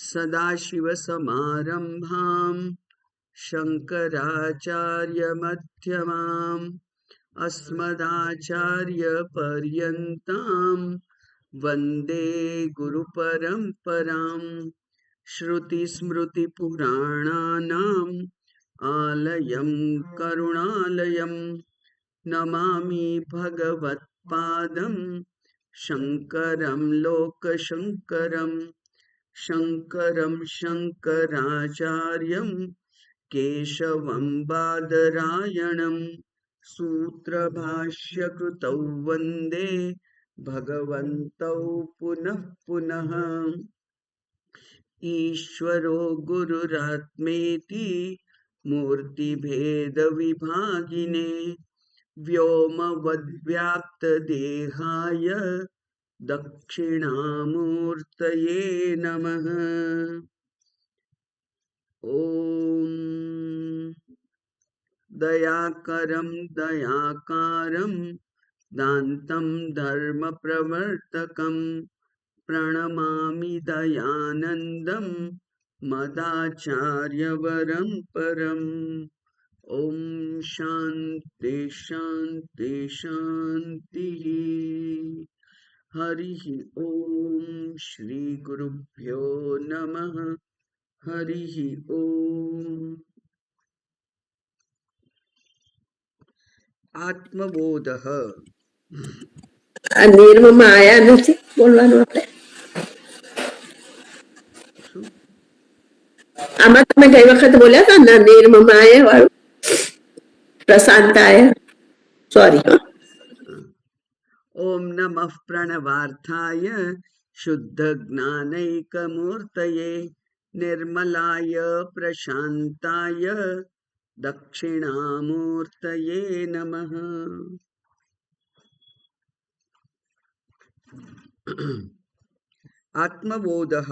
सदाशिवसमारम्भां शङ्कराचार्यमध्यमाम् अस्मदाचार्यपर्यन्तां वन्दे गुरुपरम्पराम्। श्रुतिस्मृतिपुराणानाम् आलयं करुणालयं नमामि भगवत्पादं शङ्करं लोकशङ्करम्। शङ्करं शङ्कराचार्यं केशवं बादरायणं सूत्रभाष्यकृतौ वन्दे भगवन्तौ पुनः पुनः। ईश्वरो गुरुरात्मेति मूर्तिभेदविभागिने व्योमवद्व्याप्तदेहाय दक्षिणामूर्तये नमः। ॐ दयाकरं दयाकारं दान्तं धर्मप्रवर्तकं प्रणमामि दयानन्दं मदाचार्यवरं परम्। ॐ शान्ति शान्ति शान्तिः। हरिः ॐ श्री गुरुभ्यो नमः। हरिः ॐ। આત્મબોધ. આ નિર્મમાં આયા નથી બોલવાનું આપણે. આમાં તમે ગઈ વખત બોલ્યા હતા ને નિર્મમાં આયા વાળું પ્રશાંત આયા. સોરી. ઓમ નમઃ પ્रणवार्थाय शुद्ध ज्ञानैकमूर्तये निर्मलाय प्रशान्ताय दक्षिणामूर्तये नमः। आत्मबोधः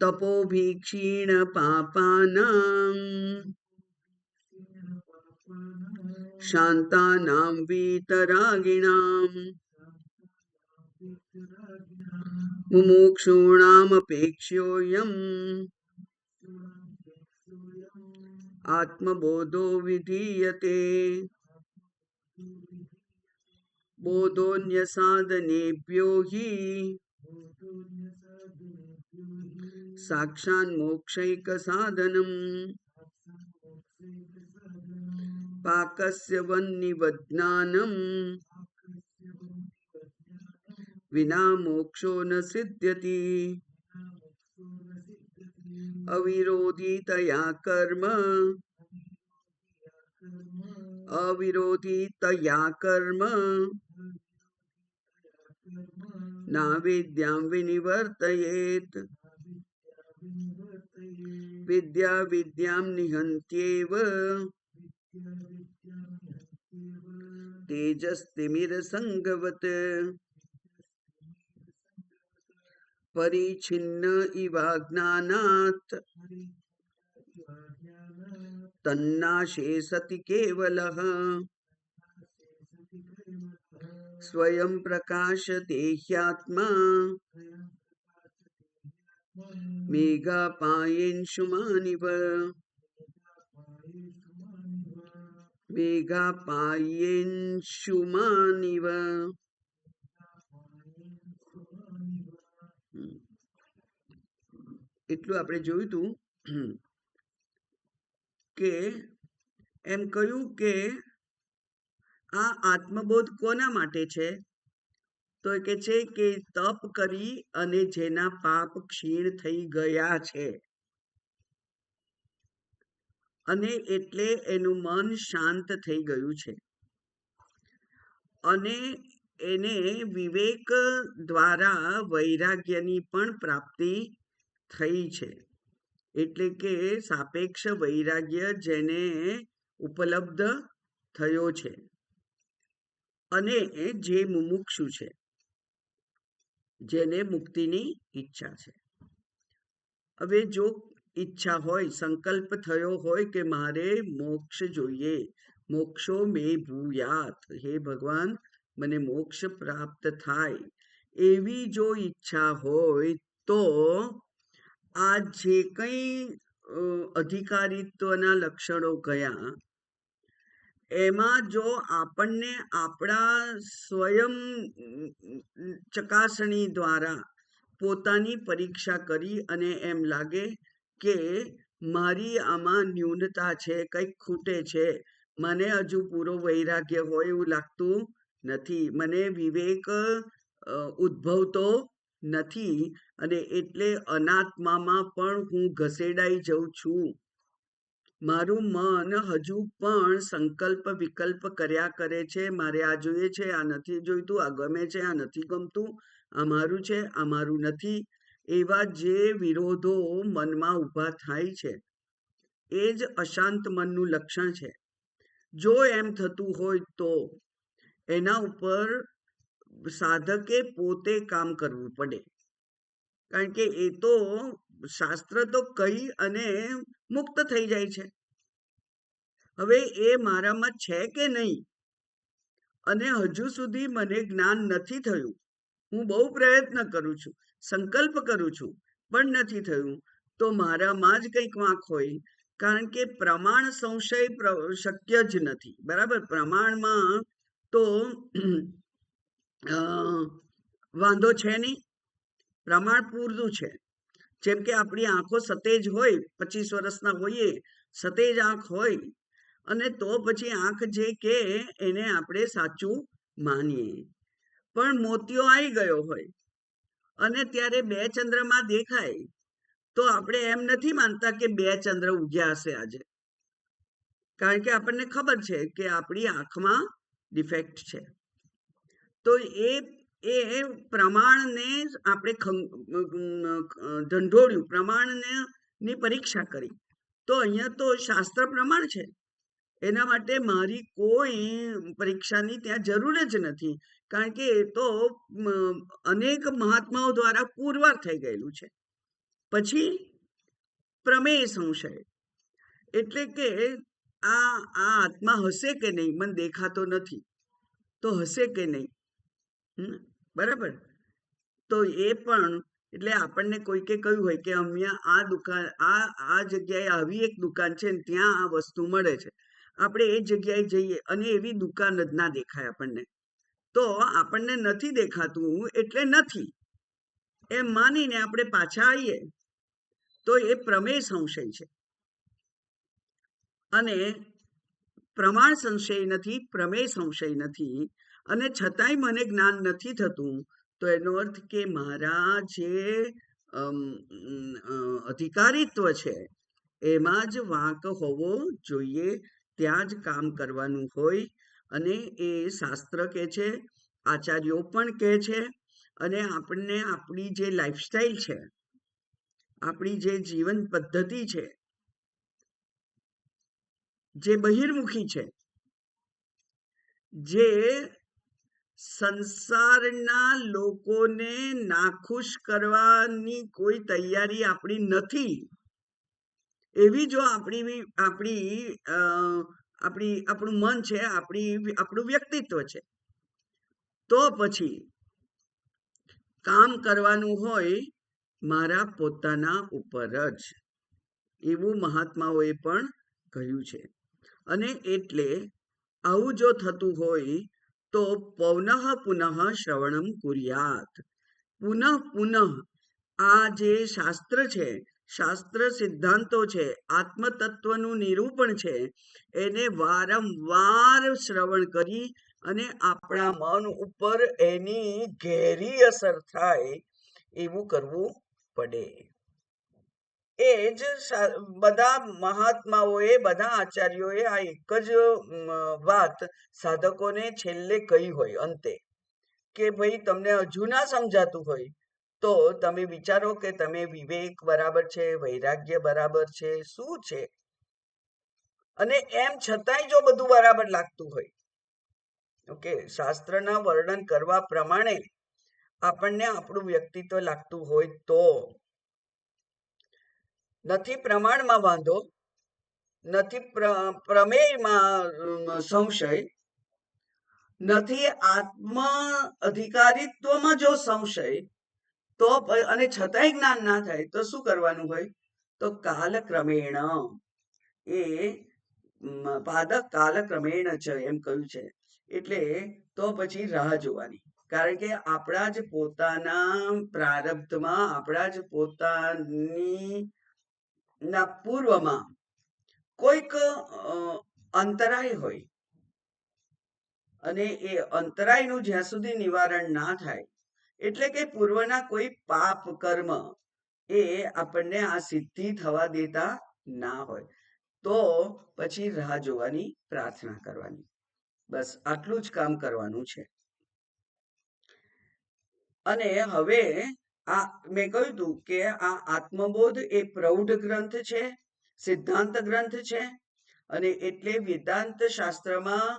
तपोभिक्षीण पापानां शान्तानां वीतरागिणां मुमुक्षूणामपेक्ष्योऽयम् आत्मबोधो विधीयते। बोधोऽन्यसाधनेभ्यो हि साक्षान्मोक्षैकसाधनम् पाकस्य वह्निवज्ञानं विना मोक्षो न सिद्ध्यति। अविरोधितया कर्म नावेद्यां विनिवर्तयेत्। विद्या विद्यां निहन्त्येव तेजस्तिमिरसङ्गवत् परिच्छिन्न इवाज्ञानात् तन्नाशे सति केवलः। स्वयं प्रकाशते ह्यात्मा मेघापायेषुमानिव। मेघापायेषुमानिव। એટલું આપણે જોયું હતું કે એમ કહ્યું કે આ આત્મબોધ કોના માટે છે? તો કે છે કે તપ કરી અને જેના પાપ ક્ષીણ થઈ ગયા છે અને એટલે એનું મન શાંત થઈ ગયું છે અને એને વિવેક દ્વારા વૈરાગ્યની પણ પ્રાપ્તિ થઈ છે. એટલે કે સાપેક્ષ વૈરાગ્ય જેને ઉપલબ્ધ થયો છે અને જે મુમુક્ષુ છે, જેને મુક્તિની ઈચ્છા છે. હવે જો ઈચ્છા હોય, સંકલ્પ થયો હોય કે મારે મોક્ષ જોઈએ, મોક્ષો મે ભૂયાત, હે ભગવાન મને મોક્ષ પ્રાપ્ત થાય, એવી જો ઈચ્છા હોય તો આ જે કંઈ અધિકારીત્વના લક્ષણો કયા, એમાં જો આપણને આપણા સ્વયં ચકાસણી દ્વારા પોતાની પરીક્ષા કરી અને એમ લાગે કે મારી આમાં ન્યૂનતા છે, કંઈક ખૂટે છે, મને હજુ પૂરો વૈરાગ્ય હોય એવું લાગતું નથી, મને વિવેક ઉદ્ભવતો નથી, અને એટલે અનાત્મામાં પણ હું ઘસેડાઈ જઉં છું. મારું મન હજુ પણ સંકલ્પ વિકલ્પ કર્યા કરે છે, મારે આ જોઈએ છે, આ નથી જોઈતું, આ ગમે છે, આ નથી ગમતું, આ મારું છે, આ મારું નથી, એવા જે વિરોધો મનમાં ઊભા થાય છે એ જ અશાંત મનનું લક્ષણ છે. જો એમ થતું હોય તો એના ઉપર સાધકે પોતે કામ કરવું પડે, કારણ કે એ તો શાસ્ત્ર તો કહી અને મુક્ત થઈ જાય છે. હવે એ મારામાં છે કે નહીં, અને હજુ સુધી મને જ્ઞાન નથી થયું, હું બહુ પ્રયત્ન કરું છું, સંકલ્પ કરું છું, પણ નથી થયું, તો મારામાં જ કંઈક વાંક હોય, કારણ કે પ્રમાણ સંશય શક્ય જ નથી. બરાબર, પ્રમાણમાં તો વાંધો છે નહીં, પ્રમાણ પૂરતું છે. જેમ કે આપણી આંખો સતેજ હોય, 25 વર્ષના હોઈએ, સતેજ આંખ હોય, અને તો પછી આંખ જે કે એને આપણે સાચું માનીએ. પણ મોતિયો આવી ગયો હોય અને ત્યારે 2 ચંદ્રમાં દેખાય, તો આપણે એમ નથી માનતા કે 2 ચંદ્ર ઉગ્યા હશે આજે, કારણ કે આપણને ખબર છે કે આપણી આંખમાં ડિફેક્ટ છે. તો એ પ્રમાણને આપણે ઢંઢોળ્યું, પ્રમાણની પરીક્ષા કરી, તો અહીંયા તો શાસ્ત્ર પ્રમાણ છે, એના માટે મારી કોઈ પરીક્ષાની ત્યાં જરૂર જ નથી, કારણ કે એ તો અનેક મહાત્માઓ દ્વારા પુરવાર થઈ ગયેલું છે. પછી પ્રમેય સંશય, એટલે કે આ આત્મા હશે કે નહીં, મને દેખાતો નથી, તો હશે કે નહીં. બરાબર, તો એ પણ, એટલે આપણને કોઈકે કહ્યું હોય કે અહીંયા આ દુકાન, આ જગ્યાએ આવી એક દુકાન છે ને ત્યાં આ વસ્તુ મળે છે, આપણે એ જગ્યાએ જઈએ અને એવી દુકાન જ ના દેખાય આપણને, તો આપણને નથી દેખાતું એટલે નથી એમ માનીને આપણે પાછા આવીએ, તો એ પ્રમેય સંશય છે. અને પ્રમાણ સંશય નથી, પ્રમેય સંશય નથી, અને છતાંય મને જ્ઞાન નથી થતું, તો એનો અર્થ કે મારા જે અધિકારીત્વ છે એમાં જ વાંક હોવો જોઈએ, ત્યાં જ કામ કરવાનું હોય. અને એ શાસ્ત્ર કહે છે, આચાર્યો પણ કહે છે, અને આપણને આપણી જે લાઈફસ્ટાઈલ છે, આપણી જે જીવન પદ્ધતિ છે, જે બહિર્મુખી છે, જે સંસારના લોકોને નાખુશ કરવાની કોઈ તૈયારી આપણી નથી, એવી જો આપણું મન છે, આપણું વ્યક્તિત્વ છે, તો પછી કામ કરવાનું હોય મારા પોતાના ઉપર જ, એવું મહાત્માઓએ પણ કહ્યું છે. અને એટલે આવું જો થતું હોય તો પૌનઃ પુનઃ શ્રવણમ કુર્યાત, પુનઃ પુનઃ આ જે શાસ્ત્ર છે, શાસ્ત્ર સિદ્ધાંતો છે, આત્મતત્વનું નિરૂપણ છે, એને વારંવાર શ્રવણ કરી અને આપણા મન ઉપર એની ઘેરી અસર થાય એવું કરવું પડે. એ જ બધા મહાત્માઓએ, બધા આચાર્યોએ આ એક જ વાત સાધકોને છેલ્લે કહી હોય, અંતે, કે ભાઈ તમને હજુ ના સમજાતું હોય તો તમે વિચારો કે તમે વિવેક બરાબર છે, વૈરાગ્ય બરાબર છે, શું છે. અને એમ છતાંય જો બધું બરાબર લાગતું હોય, ઓકે, શાસ્ત્રના વર્ણન કરવા પ્રમાણે આપણને આપણું વ્યક્તિત્વ લાગતું હોય, તો નથી પ્રમાણમાં વાંધો, નથી પ્રમેયમાં સંશય, નથી આત્મ અધિકારીત્વમાં જો સંશય, તો અને છતાંય જ્ઞાન ના થાય તો શું કરવાનું હોય? તો કાલક્રમેણ એ પાદક કાલક્રમેણ છે એમ કહ્યું છે. એટલે તો પછી રાહ જોવાની, કારણ કે આપણા જ પોતાના પ્રારબ્ધમાં, આપણા જ પોતાની ના પૂર્વમાં કોઈક અંતરાય હોય, અને એ અંતરાયનું જ્યાં સુધી નિવારણ ના થાય, એટલે કે પૂર્વના કોઈ પાપ કર્મ એ આપણને આ સિદ્ધિ થવા દેતા ના હોય, તો પછી રાહ જોવાની, પ્રાર્થના કરવાની. બસ આટલું જ કામ કરવાનું છે. અને હવે આ મેં કહ્યું હતું કે આ આત્મબોધ એ પ્રૌઢ ગ્રંથ છે, સિદ્ધાંત ગ્રંથ છે, અને એટલે વેદાંત શાસ્ત્રમાં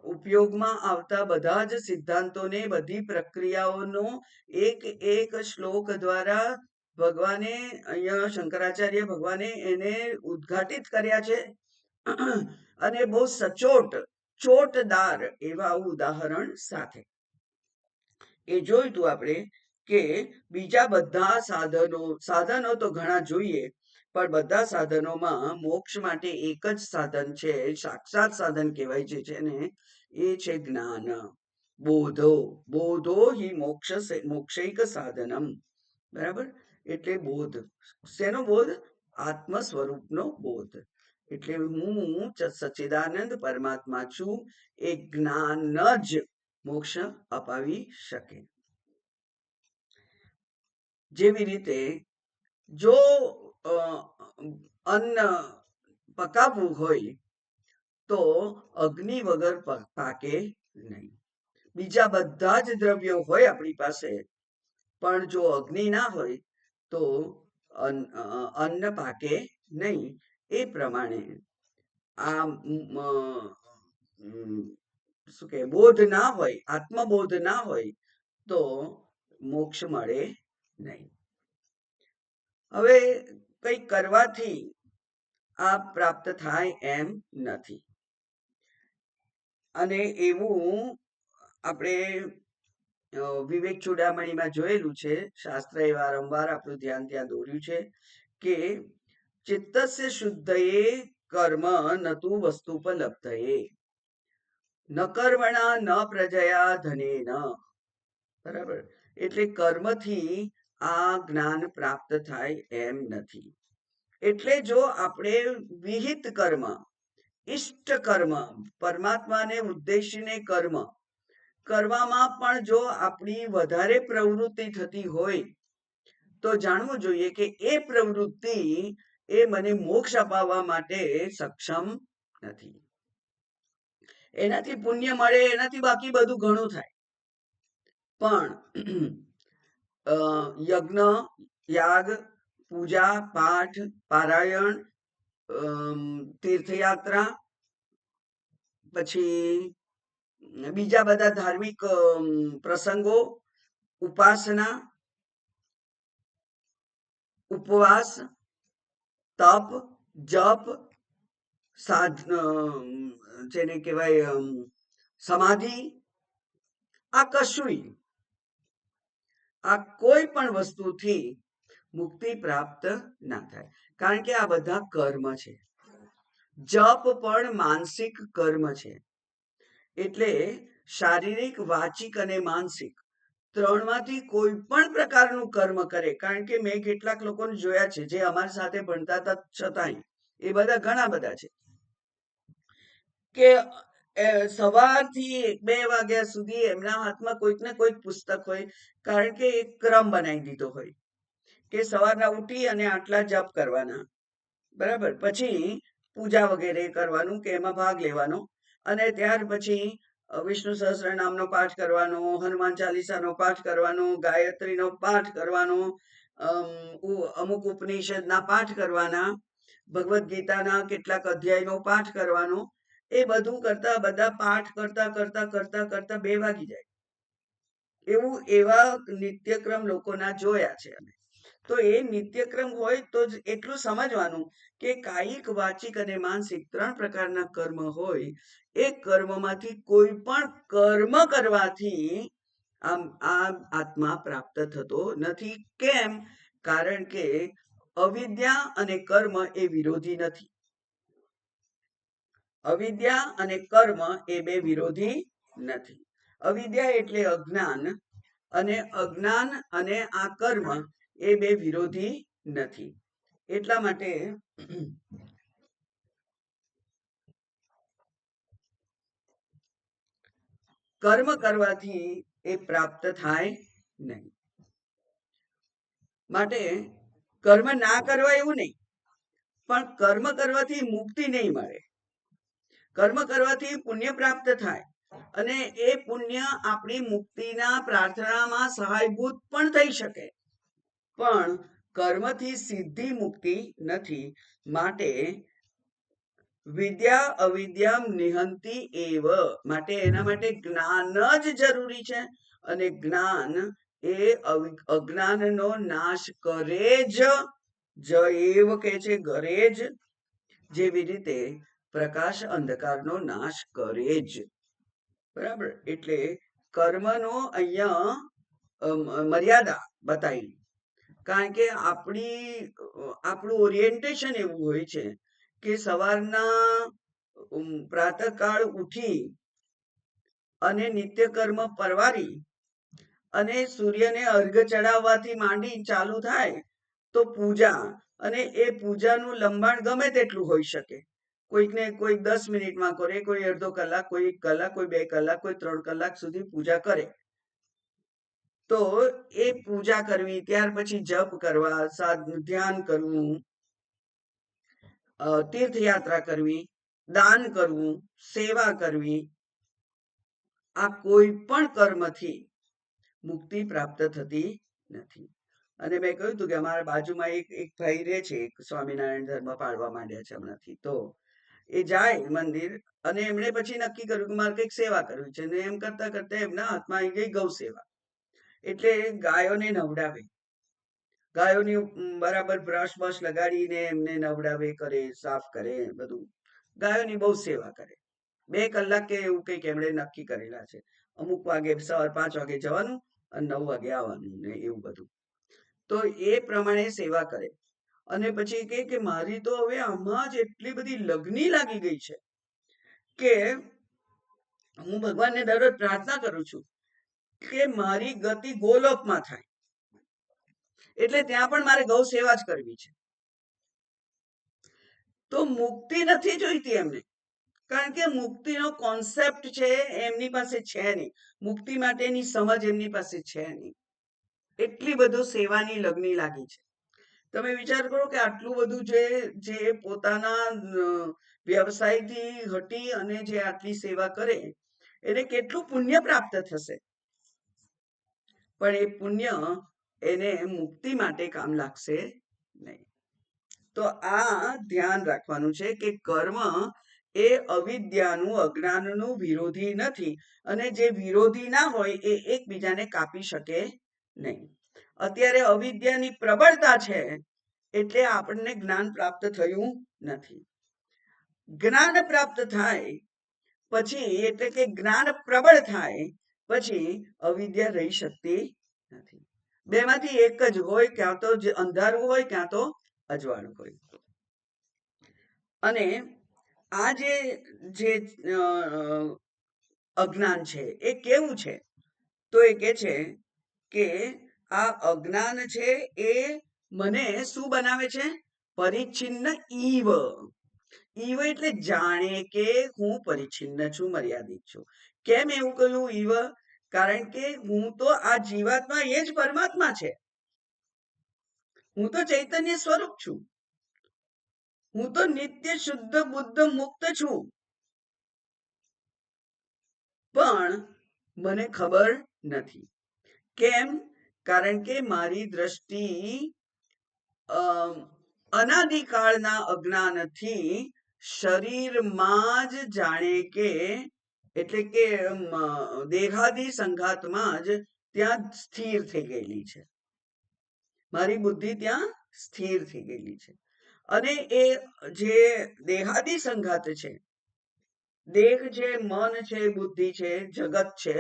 ઉપયોગમાં આવતા બધા જ સિદ્ધાંતોને, બધી પ્રક્રિયાઓનો એક એક શ્લોક દ્વારા ભગવાને, અહીંયા શંકરાચાર્ય ભગવાને એને ઉદ્ઘાટિત કર્યા છે. અને બહુ સચોટ, ચોટદાર એવા ઉદાહરણ સાથે એ જોયું તું આપણે કે બીજા બધા સાધનો તો ઘણા જોઈએ, પણ બધા સાધનોમાં મોક્ષ માટે એક જ સાધન છે, સાક્ષાત સાધન કહેવાય છે ને, એ છે જ્ઞાન. બોધો હિ મોક્ષૈક સાધનમ. બરાબર? એટલે બોધ, શેનો બોધ? આત્મ સ્વરૂપનો બોધ. એટલે હું સચ્ચિદાનંદ પરમાત્મા છું, એ જ્ઞાન જ મોક્ષ અપાવી શકે. જેવી રીતે જો અન્ન પકાવવું હોય તો અગ્નિ વગર પાકે નહીં. બીજા બધા જ દ્રવ્યો હોય આપણી પાસે, પણ જો અગ્નિ ના હોય તો અન્ન પાકે નહીં. એ પ્રમાણે આ શું કે બોધ ના હોય, આત્મબોધ ના હોય તો મોક્ષ મળે નહીં. હવે કંઈક કરવાથી આ પ્રાપ્ત થાય એમ નથી. અને એવું આપણે વિવેક ચૂડામણીમાં જોયેલું છે, શાસ્ત્રએ વારંવાર આપણું ધ્યાન ત્યાં દોર્યું છે કે ચિત્તસ્ય શુદ્ધયે કર્મ નતુ વસ્તુપલબ્ધયે ન કર્મણા ન પ્રજયા ધનેન. બરાબર? એટલે કર્મથી આ જ્ઞાન પ્રાપ્ત થાય એમ નથી. એટલે જો આપણે વિહિત કર્મ, ઇષ્ટ કર્મ, પરમાત્માને ઉદ્દેશીને કર્મ કરવામાં પણ જો આપણી વધારે પ્રવૃત્તિ થતી હોય, તો જાણવું જોઈએ કે એ પ્રવૃત્તિ એ મને મોક્ષ અપાવવા માટે સક્ષમ નથી. એનાથી પુણ્ય મળે, એનાથી બાકી બધું ઘણું થાય, પણ યજ્ઞ, યાગ, પૂજા, પાઠ, પારાયણ, તીર્થયાત્રા, પછી બીજા બધા ધાર્મિક પ્રસંગો, ઉપાસના, ઉપવાસ, તપ, જપ, જેને કહેવાય સમાધિ, આ કશુંય, આ કોઈ પણ વસ્તુથી મુક્તિ પ્રાપ્ત ના થાય, કારણ કે આ બધા કર્મ છે. જપ પણ માનસિક કર્મ છે. એટલે શારીરિક, વાચિક અને માનસિક ત્રણમાંથી કોઈ પણ પ્રકારનું કર્મ કરે, કારણ કે મેં કેટલાક લોકોને જોયા છે જે અમારી સાથે ભણતા હતા છતાંય, એ બધા ઘણા બધા છે કે સવારથી 1-2 વાગ્યા સુધી એમના હાથમાં કોઈક ને કોઈક પુસ્તક હોય, કારણ કે એક ક્રમ બનાવી દીધો હોય કે સવારના ઉઠી અને આટલા જપ કરવાના, બરાબર, પછી પૂજા વગેરે કરવાનું કે એમાં ભાગ લેવાનો, અને ત્યાર પછી વિષ્ણુ સહસ્ત્રનામનો પાઠ કરવાનો, હનુમાન ચાલીસાનો પાઠ કરવાનો, ગાયત્રીનો પાઠ કરવાનો, અમુક ઉપનિષદના પાઠ કરવાના, ભગવદ્ ગીતાના કેટલાક અધ્યાયનો પાઠ કરવાનો. એ બધું કરતા, બધા પાઠ કરતા કરતા કરતા કરતા 2 વાગી જાય. એવા નિત્યક્રમ લોકોના જોયા છે અમે. તો એ નિત્યક્રમ હોય તો જ એટલું સમજવાનું કે કાયિક, વાચિક અને માનસિક 3 પ્રકારના કર્મ હોય. એ કર્મમાંથી કોઈ પણ કર્મ કરવાથી આમ આ આત્મા પ્રાપ્ત થતો નથી. કેમ? કારણ કે અવિદ્યા અને કર્મ એ વિરોધી નથી. અવિદ્યા અને કર્મ એ બે વિરોધી નથી. અવિદ્યા એટલે અજ્ઞાન, અને અજ્ઞાન અને આ કર્મ એ બે વિરોધી નથી. એટલા માટે કર્મ કરવાથી એ પ્રાપ્ત થાય નહીં. માટે કર્મ ના કરવા એવું નહીં, પણ કર્મ કરવાથી મુક્તિ નહીં મળે. કર્મ કરવાથી પુણ્ય પ્રાપ્ત થાય, અને એ પુણ્ય આપણી મુક્તિના પ્રાર્થનામાં સહાયભૂત પણ થઈ શકે, પણ કર્મથી સીધી મુક્તિ નથી. માટે વિદ્યા અવિદ્યા નિહંતિ એવ, માટે એના માટે જ્ઞાન જ જરૂરી છે. અને જ્ઞાન એ અજ્ઞાનનો નાશ કરે જ એવ કે છે, ઘરે જ. જેવી રીતે પ્રકાશ અંધકારનો નાશ કરે જ. બરાબર? એટલે કર્મનો અહીંયા મર્યાદા બતાવી. કારણ કે આપણું ઓરિએન્ટેશન એવું હોય છે કે સવારના પ્રાતઃકાળ ઉઠી અને નિત્યકર્મ પરવારી અને સૂર્યને અર્ઘ ચડાવવાથી માંડી ચાલુ થાય તો પૂજા, અને એ પૂજાનું લંબાણ ગમે તેટલું હોઈ શકે. કોઈકને કોઈ 10 મિનિટમાં કરે, કોઈ અડધો કલાક, કોઈ 1 કલાક, કોઈ 2 કલાક, કોઈ 3 કલાક સુધી પૂજા કરે. તો એ પૂજા કરવી, ત્યાર પછી જપ કરવા, ધ્યાન કરવું, તીર્થયાત્રા કરવી, દાન કરવું, સેવા કરવી, આ કોઈ પણ કર્મથી મુક્તિ પ્રાપ્ત થતી નથી. અને મેં કહ્યું હતું કે અમારા બાજુમાં એક ભાઈ રહે છે, એક સ્વામિનારાયણ ધર્મ પાળવા માંડ્યા છે હમણાંથી. તો એ જાય મંદિર, અને એમણે પછી નક્કી કર્યું કે મારે કંઈક સેવા કરવી છે, અને એમ કરતા કરતા એમના હાથમાં આવી ગઈ ગૌ સેવા. એટલે ગાયોને નવડાવે, ગાયોની બરાબર બ્રશ બશ લગાડીને એમને નવડાવે, કરે, સાફ કરે, બધું. ગાયોની બહુ સેવા કરે. 2 કલાક કે એવું કંઈક એમણે નક્કી કરેલા છે. અમુક વાગે સવાર 5 વાગે જવાનું અને 9 વાગે આવવાનું, ને એવું બધું. તો એ પ્રમાણે સેવા કરે. અને પછી કહે કે મારી તો હવે આમાં જ એટલી બધી લગની લાગી ગઈ છે કે હું ભગવાનને દરરોજ પ્રાર્થના કરું છું કે મારી ગતિ ગોલોકમાં થાય. એટલે ત્યાં પણ મારે ગૌ સેવા જ કરવી છે. તો મુક્તિ નથી જોઈતી એમને, કારણ કે મુક્તિનો કોન્સેપ્ટ છે એમની પાસે છે નહીં. મુક્તિ માટેની સમજ એમની પાસે છે નહીં. એટલી બધું સેવાની લગની લાગી છે. તમે વિચાર કરો કે આટલું બધું જે પોતાના વ્યવસાયથી હટી અને જે આટલી સેવા કરે, એને કેટલું પુણ્ય પ્રાપ્ત થશે. પણ એ પુણ્ય એને મુક્તિ માટે કામ લાગશે નહીં. તો આ ધ્યાન રાખવાનું છે કે કર્મ એ અવિદ્યાનું, અજ્ઞાનનું વિરોધી નથી, અને જે વિરોધી ના હોય એ એકબીજાને કાપી શકે નહીં. અત્યારે અવિદ્યાની પ્રબળતા છે એટલે આપણને જ્ઞાન પ્રાપ્ત થયું નથી. જ્ઞાન પ્રાપ્ત થાય પછી, એટલે કે જ્ઞાન પ્રબળ થાય પછી અવિદ્યા રહી શકતી નથી. બેમાંથી એક જ હોય, ક્યાં તો અંધારું હોય, ક્યાં તો અજવાળું હોય. અને આ જે અજ્ઞાન છે એ કેવું છે? તો એ કે છે કે આ અજ્ઞાન છે એ મને શું બનાવે છે? પરિચ્છિન્ન ઈવ. ઈવ એટલે જાણે કે હું પરિચ્છિન્ન છું, મર્યાદિત છું. કેમ એવું કહ્યું ઈવ? કારણ કે હું તો આ જીવાત્મા એ જ પરમાત્મા છે. હું તો ચૈતન્ય સ્વરૂપ છું. હું તો નિત્ય શુદ્ધ બુદ્ધ મુક્ત છું. પણ મને ખબર નથી. કેમ? કારણ કે મારી દ્રષ્ટિ અનાદિકાળના અજ્ઞાનથી શરીરમાં જ જાણે કે, એટલે કે દેહાદી સંઘાતમાં જ ત્યાં સ્થિર થઈ ગયેલી છે. મારી બુદ્ધિ ત્યાં સ્થિર થઈ ગયેલી છે. અને એ જે દેહાદી સંઘાત છે, દેહ છે, મન છે, બુદ્ધિ છે, જગત છે,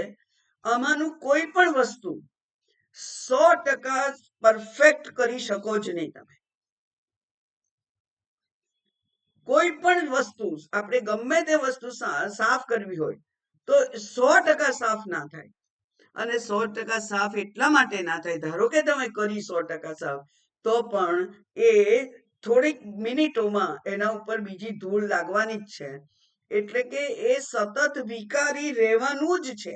આમાંનું કોઈ પણ વસ્તુ 100% પરફેક્ટ કરી શકો જ નહીં તમે. કોઈ પણ વસ્તુ આપણે ગમે તે વસ્તુ સાફ કરવી હોય તો 100% સાફ ના થાય. અને 100% સાફ એટલા માટે ના થાય, ધારો કે તમે કરી 100% સાફ, તો પણ એ થોડીક મિનિટોમાં એના ઉપર બીજી ધૂળ લાગવાની જ છે. એટલે કે એ સતત વિકારી રહેવાનું જ છે.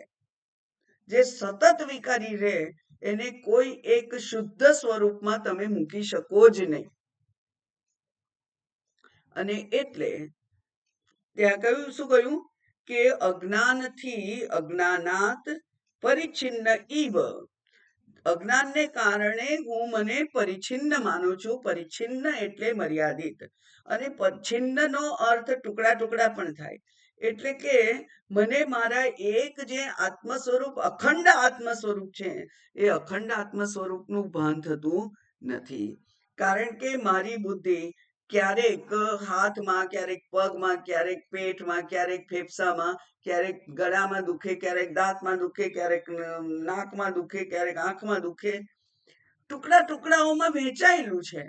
જે સતત વિકારી રહે એને કોઈ એક શુદ્ધ સ્વરૂપમાં તમે મૂકી શકો જ નહીં. અને એટલે ત્યાં કહ્યું, શું કહ્યું કે અજ્ઞાનથી અજ્ઞાનાત પરિચ્છિન્ન ઈવ. અજ્ઞાનને કારણે હું મને પરિચ્છિન્ન માનું છું. પરિચ્છિન્ન એટલે મર્યાદિત, અને પરિચ્છિન્નનો અર્થ ટુકડા ટુકડા પણ થાય. એટલે કે મને મારા એક જે આત્મ સ્વરૂપ, અખંડ આત્મ સ્વરૂપ છે, એ અખંડ આત્મ સ્વરૂપનું ભાન થતું નથી. કારણ કે મારી બુદ્ધિ ક્યારેક હાથમાં, ક્યારેક પગમાં, ક્યારેક પેટમાં, ક્યારેક ફેફસામાં, ક્યારેક ગળામાં દુખે, ક્યારેક દાંતમાં દુખે, ક્યારેક નાકમાં દુખે, ક્યારેક આંખમાં દુખે, ટુકડા ટુકડાઓમાં વહેંચાયેલું છે.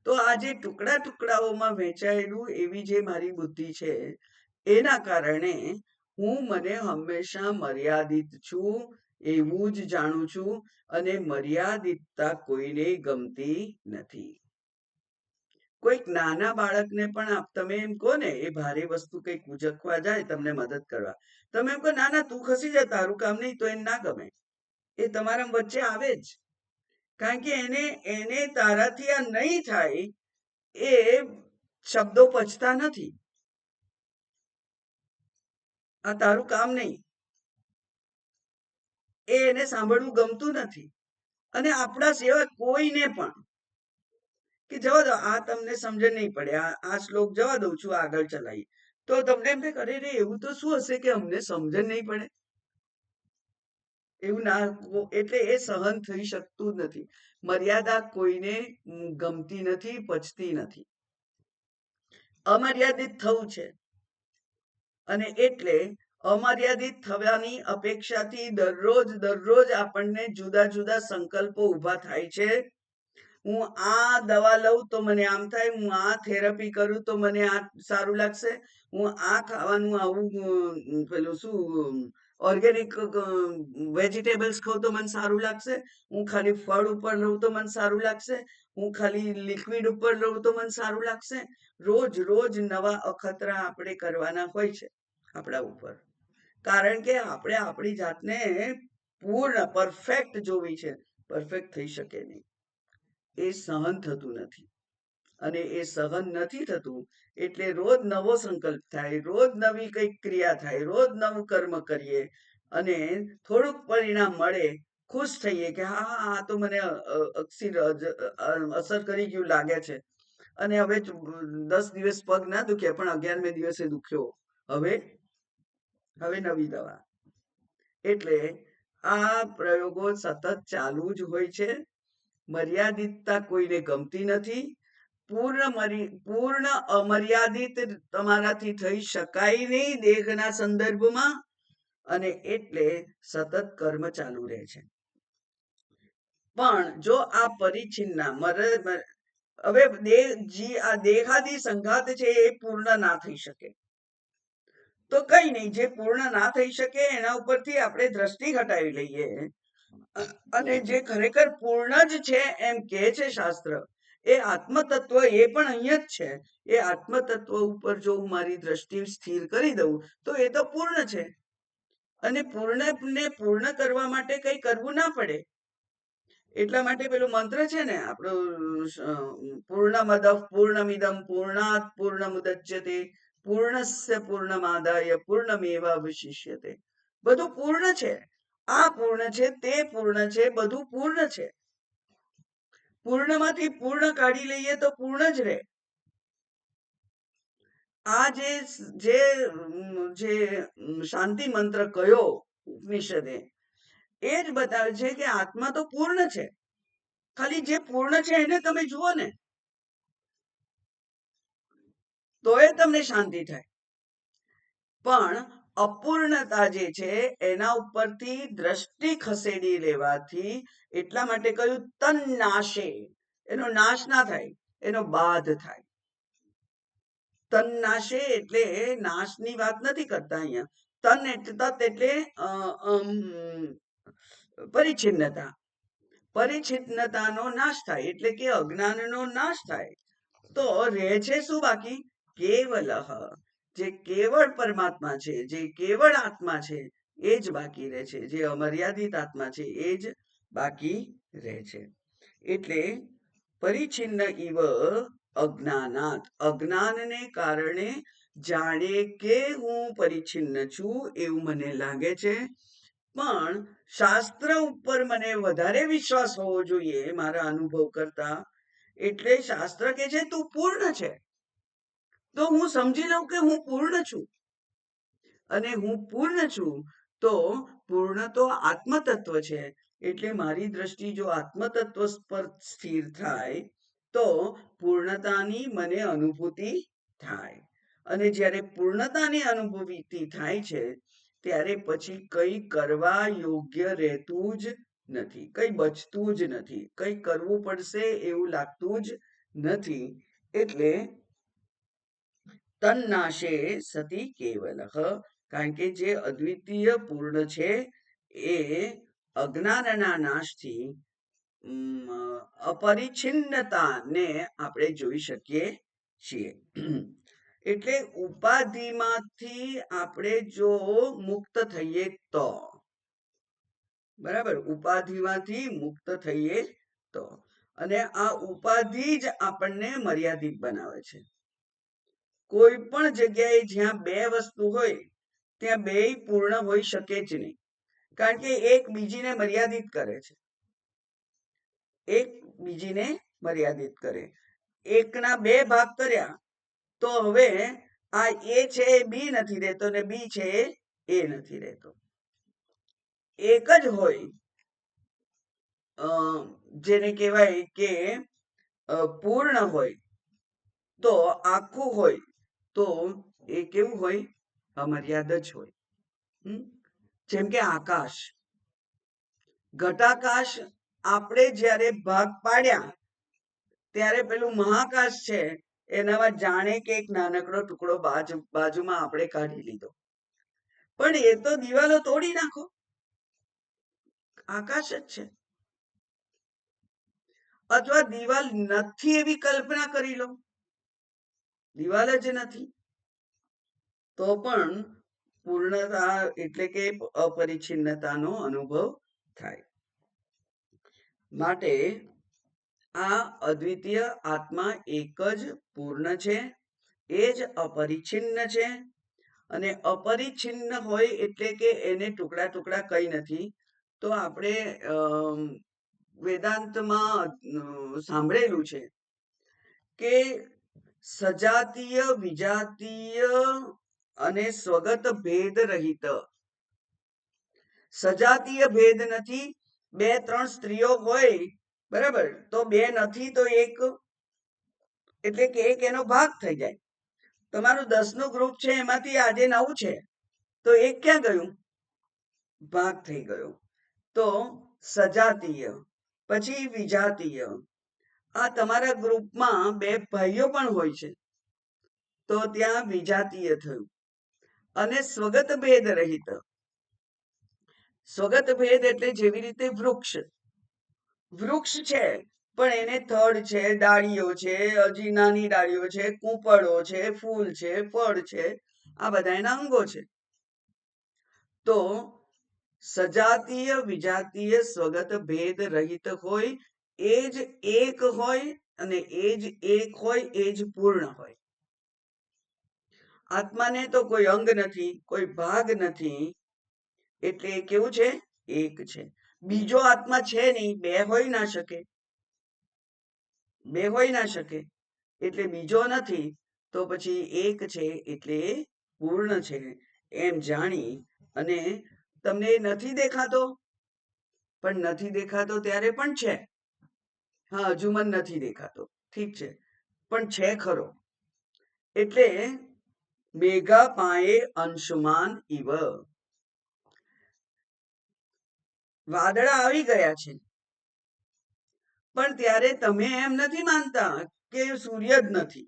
તો આ જે ટુકડા ટુકડાઓમાં વહેંચાયેલું એવી જે મારી બુદ્ધિ છે, એના કારણે હું મને હંમેશા મર્યાદિત છું એવું જ જાણું છું. અને મર્યાદિતતા કોઈને ગમતી નથી. કોઈક નાના બાળકને પણ તમે એમ કહો ને, એ ભારે વસ્તુ કંઈક ઉચકવા જાય તમને મદદ કરવા, તમે એમ કહો ના ના તું ખસી જા, તારું કામ નહીં, તો એને ના ગમે. એ તમારા વચ્ચે આવે જ. કારણ કે એને તારાથી આ નહીં થાય એ શબ્દો પચતા નથી. આ તારું કામ નહીં, એને સાંભળવું ગમતું નથી. અને આપણા સિવાય કોઈને પણ કે જવા દો, આ તમને સમજણ નહીં પડે, આ શ્લોક જવા દઉં છું, આગળ ચલાવીએ. તો તમને એમ થાય, અરે રે એવું તો શું હશે કે અમને સમજણ નહીં પડે. એવું ના, એટલે એ સહન થઈ શકતું નથી. મર્યાદા કોઈને ગમતી નથી, પચતી નથી. અમર્યાદિત થવું છે. અને એટલે અમર્યાદિત થવાની અપેક્ષાથી દરરોજ આપણને જુદા જુદા સંકલ્પો ઊભા થાય છે. હું આ દવા લઉં તો મને આમ થાય, હું આ થેરપી કરું તો મને આ સારું લાગશે, હું આ ખાવાનું આવું પેલું શું ઓર્ગેનિક વેજીટેબલ્સ ખાઉં તો મને સારું લાગશે, હું ખાલી ફળ ઉપર રહું તો મને સારું લાગશે, હું ખાલી લિક્વિડ ઉપર રહું તો મને સારું લાગશે. રોજ રોજ નવા અખતરા આપણે કરવાના હોય છે આપણા ઉપર. કારણ કે આપણે આપણી જાતને પૂર્ણ પરફેક્ટ જોવી છે. પરફેક્ટ થઈ શકે નહીં. એ સહન થતું નથી. અને એ સહન નથી થતું એટલે રોજ નવો સંકલ્પ થાય, રોજ નવી કંઈક ક્રિયા થાય, રોજ નવું કર્મ કરીએ, અને થોડુંક પરિણામ મળે, ખુશ થઈએ કે હા આ તો મને અસર કરી ગયું લાગે છે. અને હવે 10 દિવસ પગ ના દુખ્યા, પણ 11મે દિવસે દુખ્યો, હવે નવી દવા. એટલે આ પ્રયોગો સતત ચાલુ જ હોય છે. મર્યાદિતતા કોઈને ગમતી નથી. પૂર્ણ અમર્યાદિત તમારાથી થઈ શકાય નહીં દેહના સંદર્ભમાં. અને એટલે સતત કર્મ ચાલુ રહે છે. પણ જો આ પરિચ્છિન્ન હવે આ દેહાદી સંઘાત છે એ પૂર્ણ ના થઈ શકે, તો કઈ નહીં, જે પૂર્ણ ના થઈ શકે એના ઉપરથી આપણે દ્રષ્ટિ હટાવી લઈએ. અને જે ખરેખર પૂર્ણ જ છે એમ કે છે શાસ્ત્ર, એ આત્મતત્વ એ પણ અહીંયા જ છે. એ આત્મતત્વ ઉપર જો હું મારી દ્રષ્ટિ સ્થિર કરી દઉં તો એ તો પૂર્ણ છે. અને પૂર્ણને પૂર્ણ કરવા માટે કઈ કરવું ના પડે. એટલા માટે પેલો મંત્ર છે ને આપણો, પૂર્ણમદ પૂર્ણમિદમ પૂર્ણાત પૂર્ણમુદચ્યતે પૂર્ણસ્ય પૂર્ણમાદાય પૂર્ણમેવાવશિષ્યતે. બધું પૂર્ણ છે. આ પૂર્ણ છે, તે પૂર્ણ છે, બધું પૂર્ણ છે. પૂર્ણમાંથી પૂર્ણ કાઢી લઈએ તો પૂર્ણ જ રહે. આ જે શાંતિ મંત્ર કયો ઉપનિષદે, એ જ બતાવે છે કે આત્મા તો પૂર્ણ છે. ખાલી જે પૂર્ણ છે એને તમે જુઓ ને, તો એ તમને શાંતિ થાય. પણ અપૂર્ણતા જે છે એના ઉપરથી દ્રષ્ટિ ખસેડી લેવાથી એટલા માટે કહ્યું તન નાશે, એનો નાશ ના થાય, એનો બાધ થાય. તન નાશે એટલે નાશની વાત નથી કરતા અહીંયા. તન તત એટલે પરિચ્છિન્નતા. પરિચ્છિન્નતાનો નાશ થાય એટલે કે અજ્ઞાનનો નાશ થાય. તો રહે છે શું બાકી? કેવલઃ, જે કેવળ પરમાત્મા છે, જે કેવળ આત્મા છે એ જ બાકી રહે છે, જે અમર્યાદિત આત્મા છે એ જ બાકી રહે છે. એટલે પરિચ્છિન્ન ઇવ અજ્ઞાનાત, અજ્ઞાનને કારણે જાણે કે હું પરિચ્છિન્ન છું એવું મને લાગે છે, પણ શાસ્ત્ર ઉપર મને વધારે વિશ્વાસ હોવો જોઈએ મારા અનુભવ કરતા. એટલે શાસ્ત્ર કે છે તું પૂર્ણ છે, તો હું સમજી લઉં કે હું પૂર્ણ છું. અને હું પૂર્ણ છું તો પૂર્ણ તો આત્મતત્વ છે. એટલે મારી દ્રષ્ટિ જો આત્મતત્વ પર સ્થિર થાય તો પૂર્ણતાની મને અનુભૂતિ થાય. અને જ્યારે પૂર્ણતાની અનુભૂતિ થાય છે ત્યારે પછી કંઈ કરવા યોગ્ય રહેતું જ નથી, કંઈ બચતું જ નથી, કંઈ કરવું પડશે એવું લાગતું જ નથી. એટલે તન્નાશે સતી કેવલઃ, કારણ કે જે અદ્વિતીય પૂર્ણ છે એ અજ્ઞાનના નાશથી અપરિચ્છિન્નતાને આપણે જોઈ શકીએ છીએ. એટલે ઉપાધિમાંથી આપણે જો મુક્ત થઈએ તો, બરાબર, ઉપાધિમાંથી મુક્ત થઈએ તો. અને આ ઉપાધિ જ આપણને મર્યાદિત બનાવે છે. કોઈ પણ જગ્યાએ જ્યાં બે વસ્તુ હોય ત્યાં બે પૂર્ણ હોઈ શકે જ નહીં, કારણ કે એક બીજીને મર્યાદિત કરે છે. એક બીજીને મર્યાદિત કરે. એકના બે ભાગ કર્યા તો હવે આ એ છે એ બી નથી રહેતો ને બી છે એ નથી રહેતો. એક જ હોય, જેને કહેવાય કે પૂર્ણ હોય, તો આખું હોય તો એ કેવું હોય? અમર્યાદ જ હોય. જેમ કે આકાશ, ઘટાકાશ આપણે જ્યારે ભાગ પાડ્યા ત્યારે પેલું મહાકાશ છે એનામાં જાણે કે એક નાનકડો ટુકડો બાજુમાં આપણે કાઢી લીધો, પણ એ તો દિવાલો તોડી નાખો, આકાશ જ છે. અથવા દિવાલ નથી એવી કલ્પના કરી લો, દિવાલ જ નથી, તો પણ પૂર્ણતા એટલે કે અપરિચ્છિન્નતાનો અનુભવ થાય. માટે આ અદ્વિતીય આત્મા એક જ પૂર્ણ છે, એ જ અપરિચ્છિન્ન છે. અને અપરિચ્છિન્ન હોય એટલે કે એને ટુકડા ટુકડા કઈ નથી. તો આપણે વેદાંતમાં સાંભળેલું છે કે સજાતીય, વિજાતીય અને સ્વગત ભેદ રહિત. સજાતીય ભેદ નથી, બે ત્રણ સ્ત્રીઓ હોય, બરાબર, તો બે નથી તો એક, એટલે કે એક એનો ભાગ થઈ જાય. તમારું 10 નું ગ્રુપ છે એમાંથી આજે 9 છે તો એક ક્યાં ગયું? ભાગ થઈ ગયો. તો સજાતીય, પછી વિજાતીય. આ તમારા ગ્રુપમાં બે ભાઈઓ પણ હોય છે તો ત્યાં વિજાતીય થયું. અને સ્વગત ભેદ રહિત. સ્વગત ભેદ એટલે જેવી રીતે વૃક્ષ છે પણ એને થડ છે, ડાળીઓ છે, હજી નાની ડાળીઓ છે, કૂંપળો છે, ફૂલ છે, ફળ છે, આ બધા એના અંગો છે. તો સજાતીય, વિજાતીય, સ્વગત ભેદ રહિત હોય, એ જ એક હોય, અને એ જ એક હોય, એ જ પૂર્ણ હોય. આત્માને તો કોઈ અંગ નથી, કોઈ ભાગ નથી, એટલે કેવું છે? એક છે. બીજો આત્મા છે નહીં, બે હોઈ ના શકે, બે હોઈ ના શકે, એટલે બીજો નથી, તો પછી એક છે એટલે પૂર્ણ છે એમ જાણી અને તમને નથી દેખાતો, પણ નથી દેખાતો ત્યારે પણ છે. હા, હજુ મને નથી દેખાતો, ઠીક છે, પણ છે ખરો. એટલે મેઘા પાયે અંશુમાન ઇવ. વાદળા આવી ગયા છે, પણ ત્યારે તમે એમ નથી માનતા કે સૂર્ય જ નથી.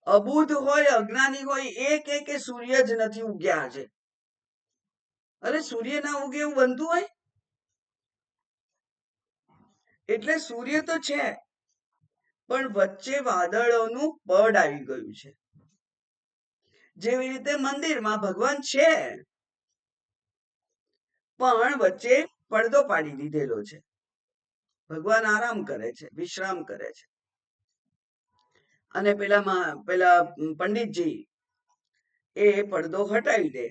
અબુધ હોય, અજ્ઞાની હોય, એ કે સૂર્ય જ નથી ઉગ્યા છે. અરે સૂર્ય ના ઉગે એવું બનતું હોય? એટલે સૂર્ય તો છે, પણ વચ્ચે વાદળોનું પડ આવી ગયું છે. જેવી રીતે મંદિરમાં ભગવાન છે, પણ વચ્ચે પડદો પાડી દીધેલો છે. ભગવાન આરામ કરે છે, વિશ્રામ કરે છે. અને પેલા પંડિતજી એ પડદો હટાવી દે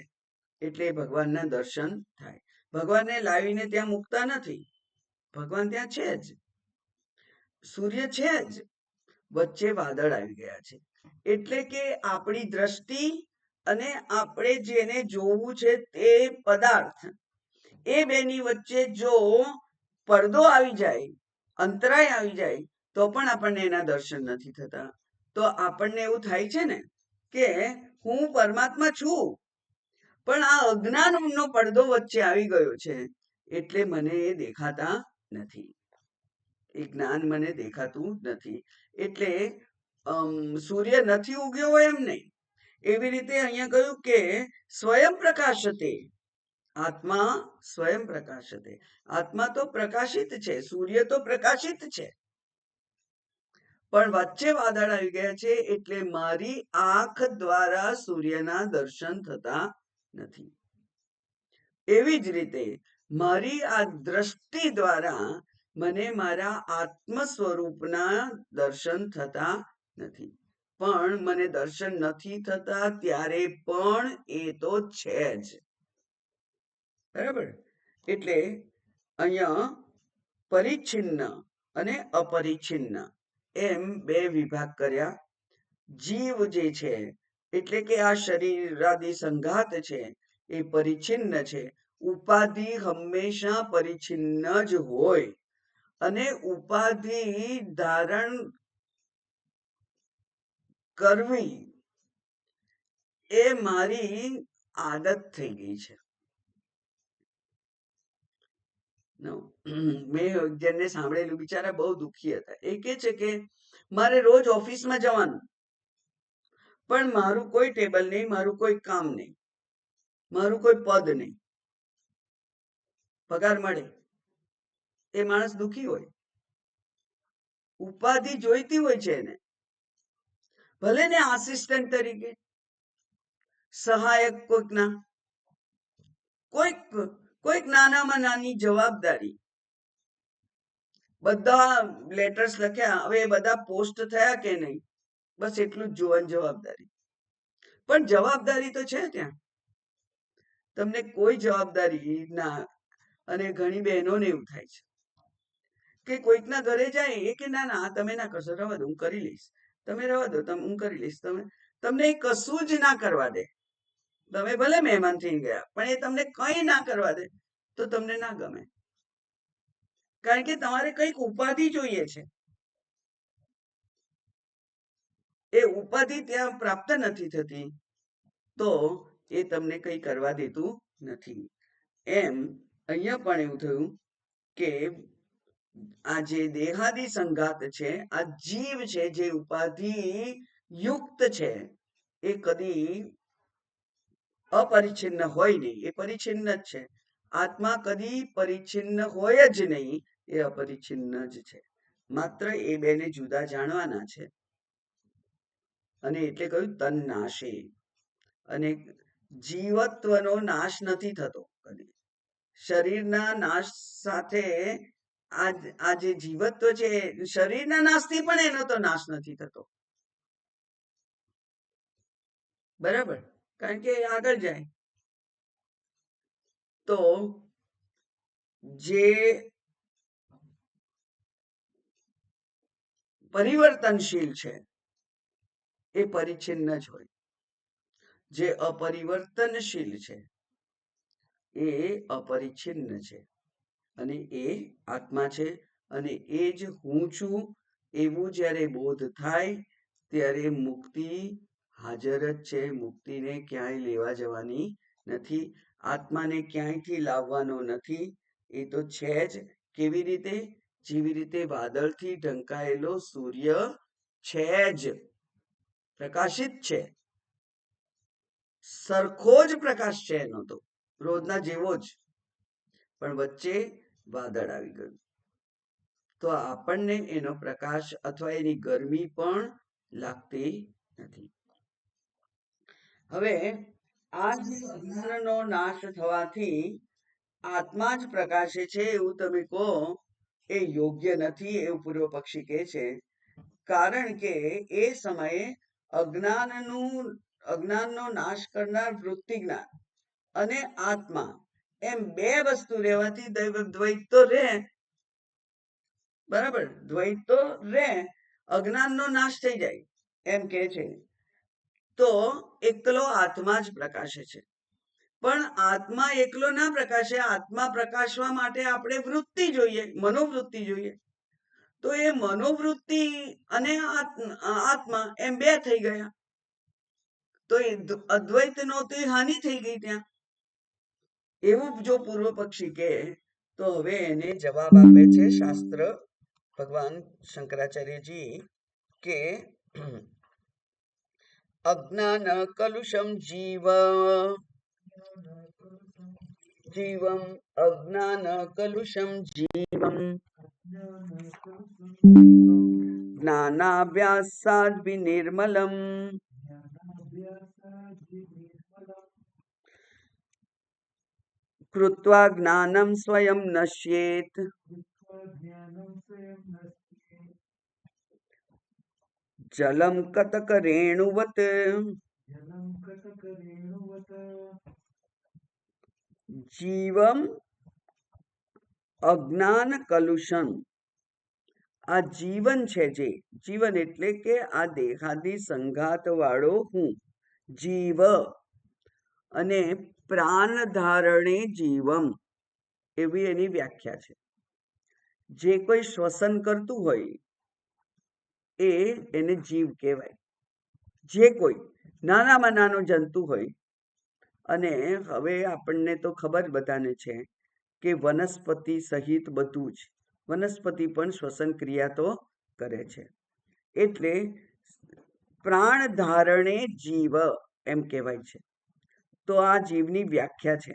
એટલે ભગવાનના દર્શન થાય. ભગવાનને લાવીને ત્યાં મૂકતા નથી, ભગવાન ત્યાં છે જ, સૂર્ય છે જ, વચ્ચે વાદળ આવી ગયા છે. એટલે કે આપણી દ્રષ્ટિ અને આપણે જેને જોવું છે તે પદાર્થ, એ બેની વચ્ચે જો પડદો આવી જાય, અંતરાય આવી જાય, તો પણ આપણને એના દર્શન નથી થતા. તો આપણને એવું થાય છે ને કે હું પરમાત્મા છું, પણ આ અજ્ઞાનનો પડદો વચ્ચે આવી ગયો છે, એટલે મને એ દેખાતા નથી, એ જ્ઞાન મને દેખાતું નથી. એટલે સૂર્ય નથી ઉગ્યો હોય એમ નહીં. એવી રીતે અહીંયા કહ્યું કે સ્વયં પ્રકાશતે, આત્મા સ્વયં પ્રકાશતે. આત્મા તો પ્રકાશિત છે, સૂર્ય તો પ્રકાશિત છે, પણ વચ્ચે વાદળ આવી ગયા છે, એટલે મારી આંખ દ્વારા સૂર્યના દર્શન થતા નથી. એવી જ રીતે મારી આ દ્રષ્ટિ દ્વારા મને મારા આત્મ સ્વરૂપના દર્શન થતા નથી. પણ મને દર્શન નથી થતા ત્યારે પણ એ તો છે જ. બરાબર? એટલે અહીંયા પરિચ્છિન્ન અને અપરિચ્છિન્ન એમ બે વિભાગ કર્યા. જીવ જે છે, એટલે કે આ શરીરાદી સંઘાત છે, એ પરિચ્છિન્ન છે. ઉપાધિ હંમેશા પરિચ્છિન્ન જ હોય, અને ઉપાધિ ધારણ કરવી એ મારી આદત થઈ ગઈ છે. મેં જેને સાંભળેલું બિચારા બહુ દુઃખી હતા. એ કે છે કે મારે રોજ ઓફિસમાં જવાનું, પણ મારું કોઈ ટેબલ નહીં, મારું કોઈ કામ નહીં, મારું કોઈ પદ નહીં, પગાર મળે. એ માણસ દુઃખી હોય. ઉપાધિ જોઈતી હોય છે એને, ભલે ને આસિસ્ટન્ટ તરીકે, સહાયક કોઈકના, કોઈક નાનામાં નાની જવાબદારી. બધા લેટર્સ લખ્યા, હવે બધા પોસ્ટ થયા કે નહીં, બસ એટલું જ જોવાની જવાબદારી. પણ જવાબદારી તો છે ત્યાં, તમને કોઈ જવાબદારી ના. અને ઘણી બહેનોને એવું થાય છે કે કોઈકના ઘરે જાય, એ કે ના ના તમે ના કરશો, રવા દો હું કરી લઈશ, તમે રવા દો હું કરી લઈશ. તમને કશું જ ના કરવા દે. તમે ભલે મહેમાન થઈ ગયા, પણ એ તમને કઈ ના કરવા દે તો તમને ના ગમે, કારણ કે તમારે કઈક ઉપાધિ જોઈએ છે. એ ઉપાધિ ત્યાં પ્રાપ્ત નથી થતી, તો એ તમને કઈ કરવા દેતું નથી. એમ અહીંયા પણ એવું થયું કે આ જે દેહાદી સંઘાત છે, આ જીવ છે જે ઉપાધિ યુક્ત છે, એ કદી અપરિચ્છિન્ન હોય નહીં, એ પરિચ્છિન્ન જ છે. આત્મા કદી પરિચ્છિન્ન હોય જ નહીં, એ અપરિચ્છિન્ન જ છે. માત્ર એ બેને જુદા જાણવાના છે. અને એટલે કહ્યું તન નાશે. અને જીવત્વનો નાશ નથી થતો કદી. શરીરના નાશ સાથે આ જે જીવત્વ છે, શરીરના નાશથી પણ એનો તો નાશ નથી થતો. બરાબર? કારણ કે આગળ જાય તો જે પરિવર્તનશીલ છે એ પરિચ્છિન્ન જ હોય, જે અપરિવર્તનશીલ છે એ અપરિચ્છિન્ન છે, અને એ આત્મા છે. અને એ જ હું છું એવું જ્યારે બોધ થાય ત્યારે મુક્તિ હાજર જ છે. મુક્તિને ક્યાંય લેવા જવાની નથી, આત્માને ક્યાંયથી લાવવાનો નથી. એ તો છે જ. કેવી રીતે? જેવી રીતે વાદળથી ઢંકાયેલો સૂર્ય છે જ, પ્રકાશિત છે, સરખો જ પ્રકાશ છે એનો, તો રોજના જેવો જ, પણ વચ્ચે વાદળ આવી ગયું તો આપણને એનો પ્રકાશ અથવા એની ગરમી પણ લાગતી નથી. હવે આ જે અજ્ઞાનનો નાશ થવાથી આત્મા જ પ્રકાશે છે એવું તમે કહો એ યોગ્ય નથી, એવું પૂર્વ પક્ષી કહે છે. કારણ કે એ સમયે અજ્ઞાનનો નાશ કરનાર વૃત્તિ જ્ઞાન અને આત્મા એમ બે વસ્તુ રહેવાથી દ્વૈત તો રહે, બરાબર, દ્વૈત તો રહે, અજ્ઞાનનો નાશ થઈ જાય એમ કે છે. તો એકલો આત્મા જ પ્રકાશે છે. પણ આત્મા એકલો ના પ્રકાશે. આત્મા પ્રકાશવા માટે આપણે વૃત્તિ જોઈએ, મનોવૃત્તિ જોઈએ. તો એ મનોવૃત્તિ અને આત્મા એમ બે થઈ ગયા, તો એ અદ્વૈતનો તો હાનિ થઈ ગઈ ત્યાં. એવું જો પૂર્વ પક્ષી કે તો હવે એને જવાબ આપે છે શાસ્ત્ર, ભગવાન શંકરાચાર્યજી, કે અજ્ઞાન કલુષમ જીવમ અજ્ઞાન કલુષમ જીવમ જ્ઞાનાભ્યાસાદ વિનિર્મલમ કૃત્વા જ્ઞાનમ સ્વયં નશ્યેત. જલમ કતક રેણુવત જીવમ અજ્ઞાન કલુષમ. આ જીવન છે, જે જીવન એટલે કે આ દેહાદી સંઘાત વાળો હું, જીવ, અને પ્રાણ ધારણે જીવમ એવી એની વ્યાખ્યા છે. જે કોઈ શ્વસન કરતું હોય એને જીવ કહેવાય. જે કોઈ નાનામાં નાનો જંતુ હોય, અને હવે આપણને તો ખબર બધાને છે કે વનસ્પતિ સહિત બધું જ, વનસ્પતિ પણ શ્વસન ક્રિયા તો કરે છે. એટલે પ્રાણ ધારણે જીવ એમ કહેવાય છે. તો આ જીવની વ્યાખ્યા છે.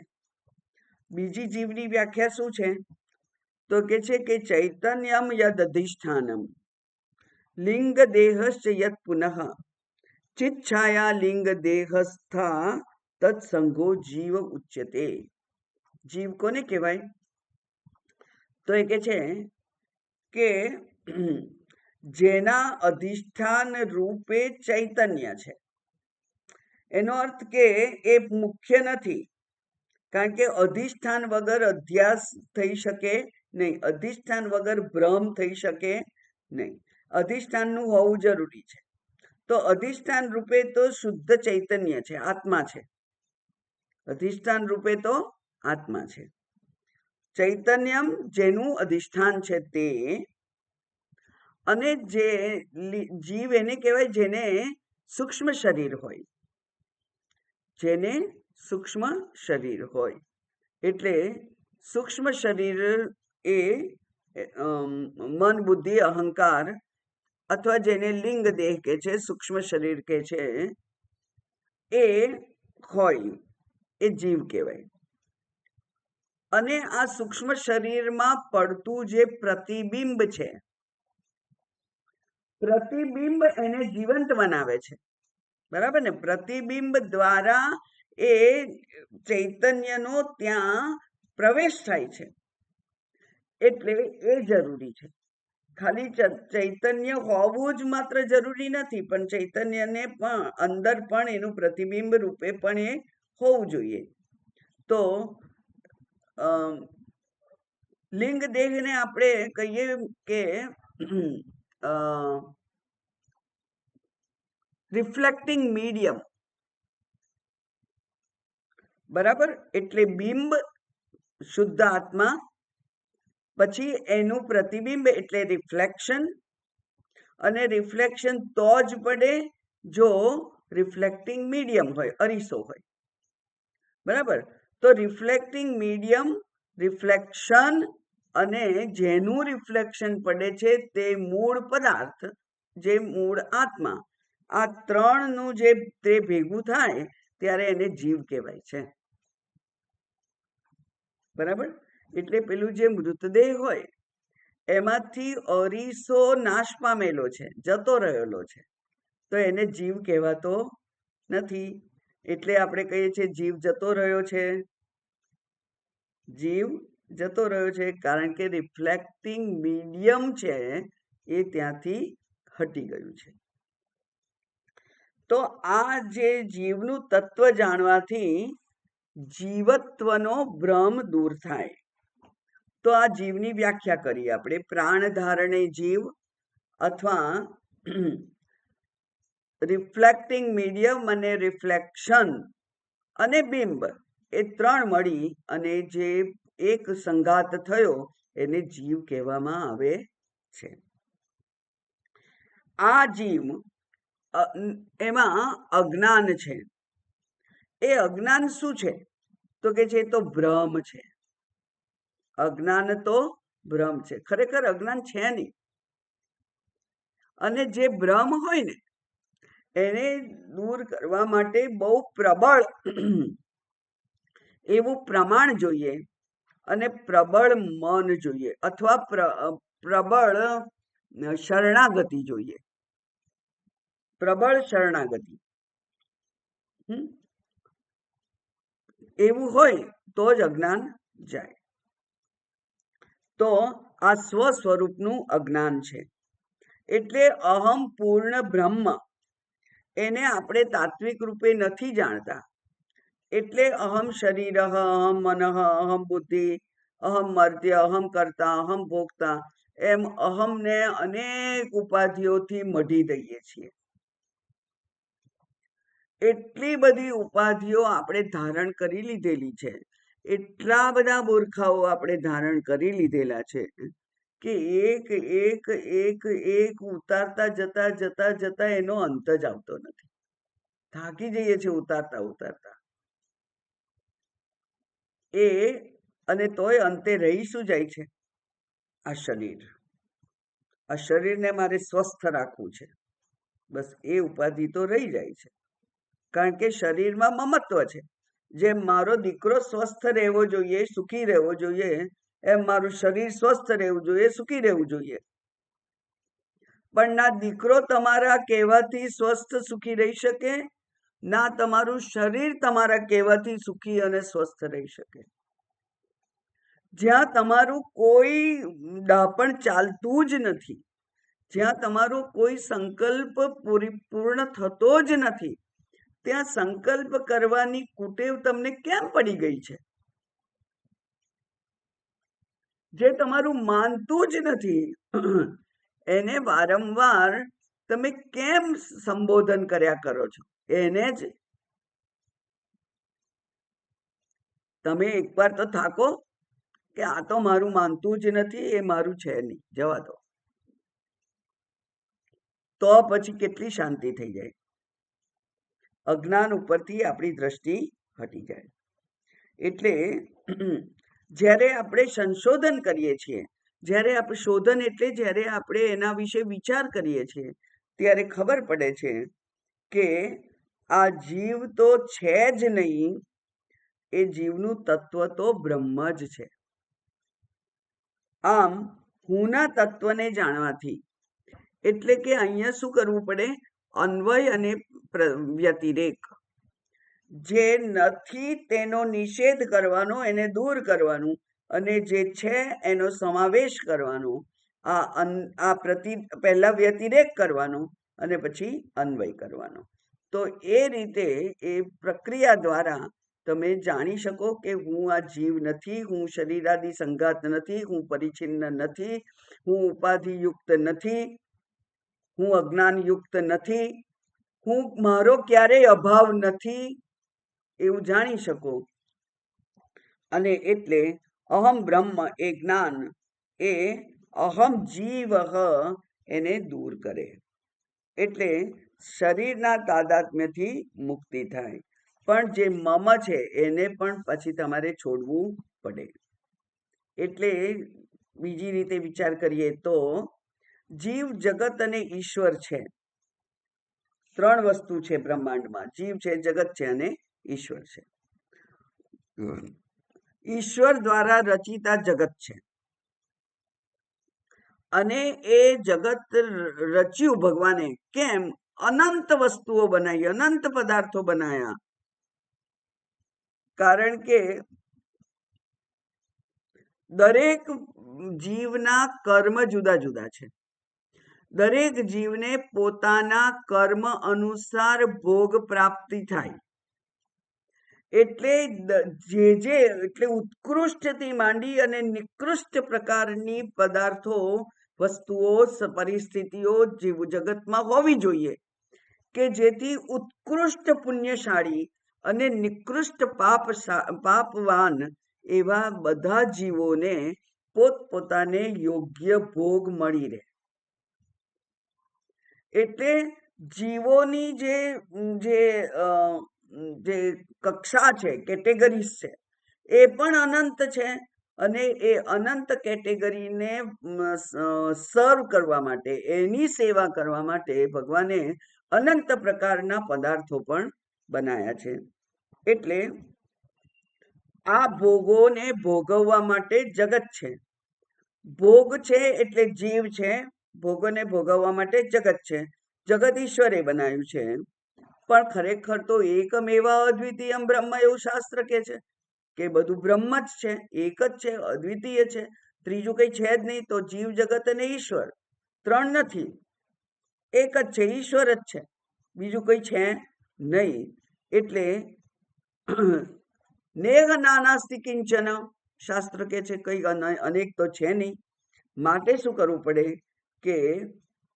બીજી જીવની વ્યાખ્યા શું છે? તો કે છે કે ચૈતન્યમ યદ અધિષ્ઠાનમ લિંગ દેહશ્ચ યત પુનઃ ચિચ્છાયા લિંગ દેહસ્થા તત્સંગો જીવ ઉચ્યતે. જીવ કોને કહેવાય? તો એ કે છે કે જેના અધિષ્ઠાન રૂપે ચૈતન્ય છે. એનો અર્થ કે એ મુખ્ય નથી, કારણ કે અધિષ્ઠાન વગર અધ્યાસ થઈ શકે નહીં, અધિષ્ઠાન વગર ભ્રમ થઈ શકે નહીં. અધિષ્ઠાનનું હોવું જરૂરી છે. તો અધિષ્ઠાન રૂપે તો શુદ્ધ ચૈતન્ય છે, આત્મા છે. અધિષ્ઠાન રૂપે તો આત્મા છે. ચૈતન્યમ જેનું અધિષ્ઠાન છે તે, અને જે જીવ એને કહેવાય જેને સૂક્ષ્મ શરીર હોય, જેને સૂક્ષ્મ શરીર હોય. એટલે સૂક્ષ્મ શરીર એ મન, બુદ્ધિ, અહંકાર, અથવા જેને લિંગ દેહ કે છે, સૂક્ષ્મ શરીર કે છે, એ હોય, એ જીવ કહેવાય. અને આ સૂક્ષ્મ શરીરમાં પડતું જે પ્રતિબિંબ છે, પ્રતિબિંબ એને જીવંત બનાવે છે, બરાબર ને? પ્રતિબિંબ દ્વારા એ ચૈતન્યનો ત્યાં પ્રવેશ થાય છે. એટલે એ જરૂરી છે. ખાલી ચૈતન્ય હોવું જ માત્ર જરૂરી નથી, પણ ચૈતન્યને પણ અંદર પણ એનું પ્રતિબિંબ રૂપે પણ એ હોવું જોઈએ. તો લિંગ દેહને આપણે કહીએ કે રિફ્લેક્ટિંગ મીડિયમ, બરાબર? એટલે બિંબ શુદ્ધ આત્મા, પછી એનું પ્રતિબિંબ એટલે રિફ્લેક્શન, અને રિફ્લેક્શન તો જ પડે જો રિફ્લેક્ટિંગ મીડિયમ હોય, અરીસો હોય, બરાબર. તો રિફ્લેક્ટિંગ મીડિયમ, રિફ્લેક્શન અને જેનું રિફ્લેક્શન પડે છે તે મૂળ પદાર્થ, જે મૂળ આત્મા, આ ત્રણનું જે તે ભેગું થાય ત્યારે એને જીવ કહેવાય છે, બરાબર. એટલે પેલું જે મૃતદેહ હોય એમાંથી અરીસો નાશ પામેલો છે, જતો રહેલો છે, તો એને જીવ કહેવાતો નથી. એટલે આપણે કહીએ છીએ જીવ જતો રહ્યો છે. જીવ જતો રહ્યો છે કારણ કે રિફ્લેક્ટિંગ મીડિયમ છે એ ત્યાંથી હટી ગયું છે. તો આ જે જીવનું તત્વ જાણવાથી જીવત્વનો ભ્રમ દૂર થાય. તો આ જીવની વ્યાખ્યા કરીએ આપણે. પ્રાણ ધારણે જીવ અથવા રિફ્લેક્ટિંગ મીડિયમ અને રિફ્લેક્શન અને બિંબ, એ ત્રણ મળી અને જે એક સંઘાત થયો એને જીવ કહેવામાં આવે છે. આ જીવ એમાં અજ્ઞાન છે. એ અજ્ઞાન શું છે? તો કે છે તો ભ્રમ છે. અજ્ઞાન તો ભ્રમ છે, ખરેખર અજ્ઞાન છે નહીં. અને જે ભ્રમ હોય ને એને દૂર કરવા માટે બહુ પ્રબળ એવું પ્રમાણ જોઈએ અને પ્રબળ મન જોઈએ, અથવા પ્રબળ શરણાગતિ જોઈએ. પ્રબળ શરણાગતિ એવું હોય તો જ અજ્ઞાન જાય. તો આ સ્વ સ્વરૂપનું અજ્ઞાન છે. એટલે અહમ પૂર્ણ બ્રહ્મ એને આપણે તાત્વિક રૂપે નથી જાણતા. એટલે અહમ શરીર, અહમ મન, અહમ બુદ્ધિ, અહમ મર્ત્ય, અહમ કર્તા, અહમ ભોગતા, એમ અહમને અનેક ઉપાધિઓથી મઢી દઈએ છીએ. એટલી બધી ઉપાધિઓ આપણે ધારણ કરી લીધેલી છે, એટલા બધા મૂર્ખાઓ આપણે ધારણ કરી લીધેલા છે કે એક એક એક એક ઉતારતા જતા જતા જતા એનો અંત જ આવતો નથી. થાકી જઈએ છીએ ઉતારતા ઉતારતા. અને તોય અંતે રહી શું જાય છે? આ શરીર. આ શરીરને મારે સ્વસ્થ રાખવું છે, બસ એ ઉપાધિ તો રહી જાય છે. કારણ કે શરીરમાં મમત્વ છે. જેમ મારો દીકરો સ્વસ્થ રહેવો જોઈએ, સુખી રહેવો જોઈએ, એમ મારું શરીર સ્વસ્થ રહેવું જોઈએ, સુખી રહેવું જોઈએ. પણ ના દીકરો તમારા કહેવાથી સ્વસ્થ સુખી રહી શકે, ના તમારું શરીર તમારા કહેવાથી સુખી અને સ્વસ્થ રહી શકે. જ્યાં તમારું કોઈ ડાપણ ચાલતું જ નથી, જ્યાં તમારો કોઈ સંકલ્પ પૂર્ણ થતો જ નથી, ત્યાં સંકલ્પ કરવાની કુટેવ તમને કેમ પડી ગઈ છે? જે તમારું માનતું જ નથી એને વારંવાર તમે કેમ સંબોધન કર્યા કરો છો? એને જ તમે એકવાર તો થાકો કે આ તો મારું માનતું જ નથી, એ મારું છે નહીં, જવા દો. તો પછી કેટલી શાંતિ થઈ જાય. અજ્ઞાન ઉપરથી આપણી દ્રષ્ટિ હટી જાય. એટલે જ્યારે આપણે સંશોધન કરીએ છીએ, જ્યારે આપણે શોધન એટલે જ્યારે આપણે એના વિશે વિચાર કરીએ છીએ, ત્યારે ખબર પડે છે કે આ જીવ તો છે જ નહીં, એ જીવનું તત્વ તો બ્રહ્મ જ છે. આમ હુંના તત્વને જાણવાથી, એટલે કે અહીંયા શું કરવું પડે? અન્વય અને વ્યતિરેક. જે નથી તેનો નિષેધ કરવાનો, એને દૂર કરવાનું, અને જે છે એનો સમાવેશ કરવાનો. આ પહેલા વ્યતિરેક કરવાનો અને પછી અન્વય કરવાનો. તો એ રીતે એ પ્રક્રિયા દ્વારા તમે જાણી શકો કે હું આ જીવ નથી, હું શરીરાદિ સંઘાત નથી, હું પરિચ્છિન્ન નથી, હું ઉપાધિયુક્ત નથી, હું અજ્ઞાનયુક્ત નથી, હું મારો ક્યારેય અભાવ નથી, એવું જાણી શકો. અને એટલે અહમ બ્રહ્મ એ જ્ઞાન એ અહમ જીવ એને દૂર કરે. એટલે શરીરના તાદાત્મ્યથી મુક્તિ થાય. પણ જે મમ છે એને પણ પછી તમારે છોડવું પડે. એટલે બીજી રીતે વિચાર કરીએ તો જીવ, જગત અને ઈશ્વર છે. ત્રણ વસ્તુ છે બ્રહ્માંડમાં: જીવ છે, જગત છે અને ઈશ્વર છે. ઈશ્વર દ્વારા રચિતા જગત છે અને એ જગત રચ્યું ભગવાને કેમ? અનંત વસ્તુઓ બનાવી, અનંત પદાર્થો બનાવ્યા. કારણ કે દરેક જીવના કર્મ જુદા જુદા છે. દરેક જીવને પોતાના કર્મ અનુસાર ભોગ પ્રાપ્તિ થાય. એટલે એટલે ઉત્કૃષ્ટથી માંડી અને નિકૃષ્ટ પ્રકારની પદાર્થો, વસ્તુઓ, પરિસ્થિતિઓ જીવ જગતમાં હોવી જોઈએ કે જેથી ઉત્કૃષ્ટ પુણ્યશાળી અને નિકૃષ્ટ પાપવાન એવા બધા જીવોને પોતપોતાને યોગ્ય ભોગ મળી રહે. એટલે જીવોની જે કક્ષા છે, કેટેગરીઝ છે, એ પણ અનંત છે. અને એ અનંત કેટેગરીને સર્વ કરવા માટે, એની સેવા કરવા માટે ભગવાને અનંત પ્રકારના પદાર્થો પણ બનાવ્યા છે. એટલે આ ભોગોને ભોગવવા માટે જગત છે. ભોગ છે એટલે જીવ છે, ભોગોને ભોગવવા માટે જગત છે. જગત ઈશ્વરે બનાવ્યું છે. પણ ખરેખર તો એકમેવ અદ્વિતીય બ્રહ્મ એવું શાસ્ત્ર કે છે કે બધું બ્રહ્મ જ છે, એક જ છે, અદ્વિતીય છે, ત્રીજું કઈ છે જ નહીં. તો જીવ, જગત અને ઈશ્વર ત્રણ નથી, એક જ છે, ઈશ્વર જ છે, બીજું કઈ છે નહીં. એટલે નેહ નાનાસ્તિ કિંચન, શાસ્ત્ર કે છે કઈ અનેક તો છે નહીં. માટે શું કરવું પડે કે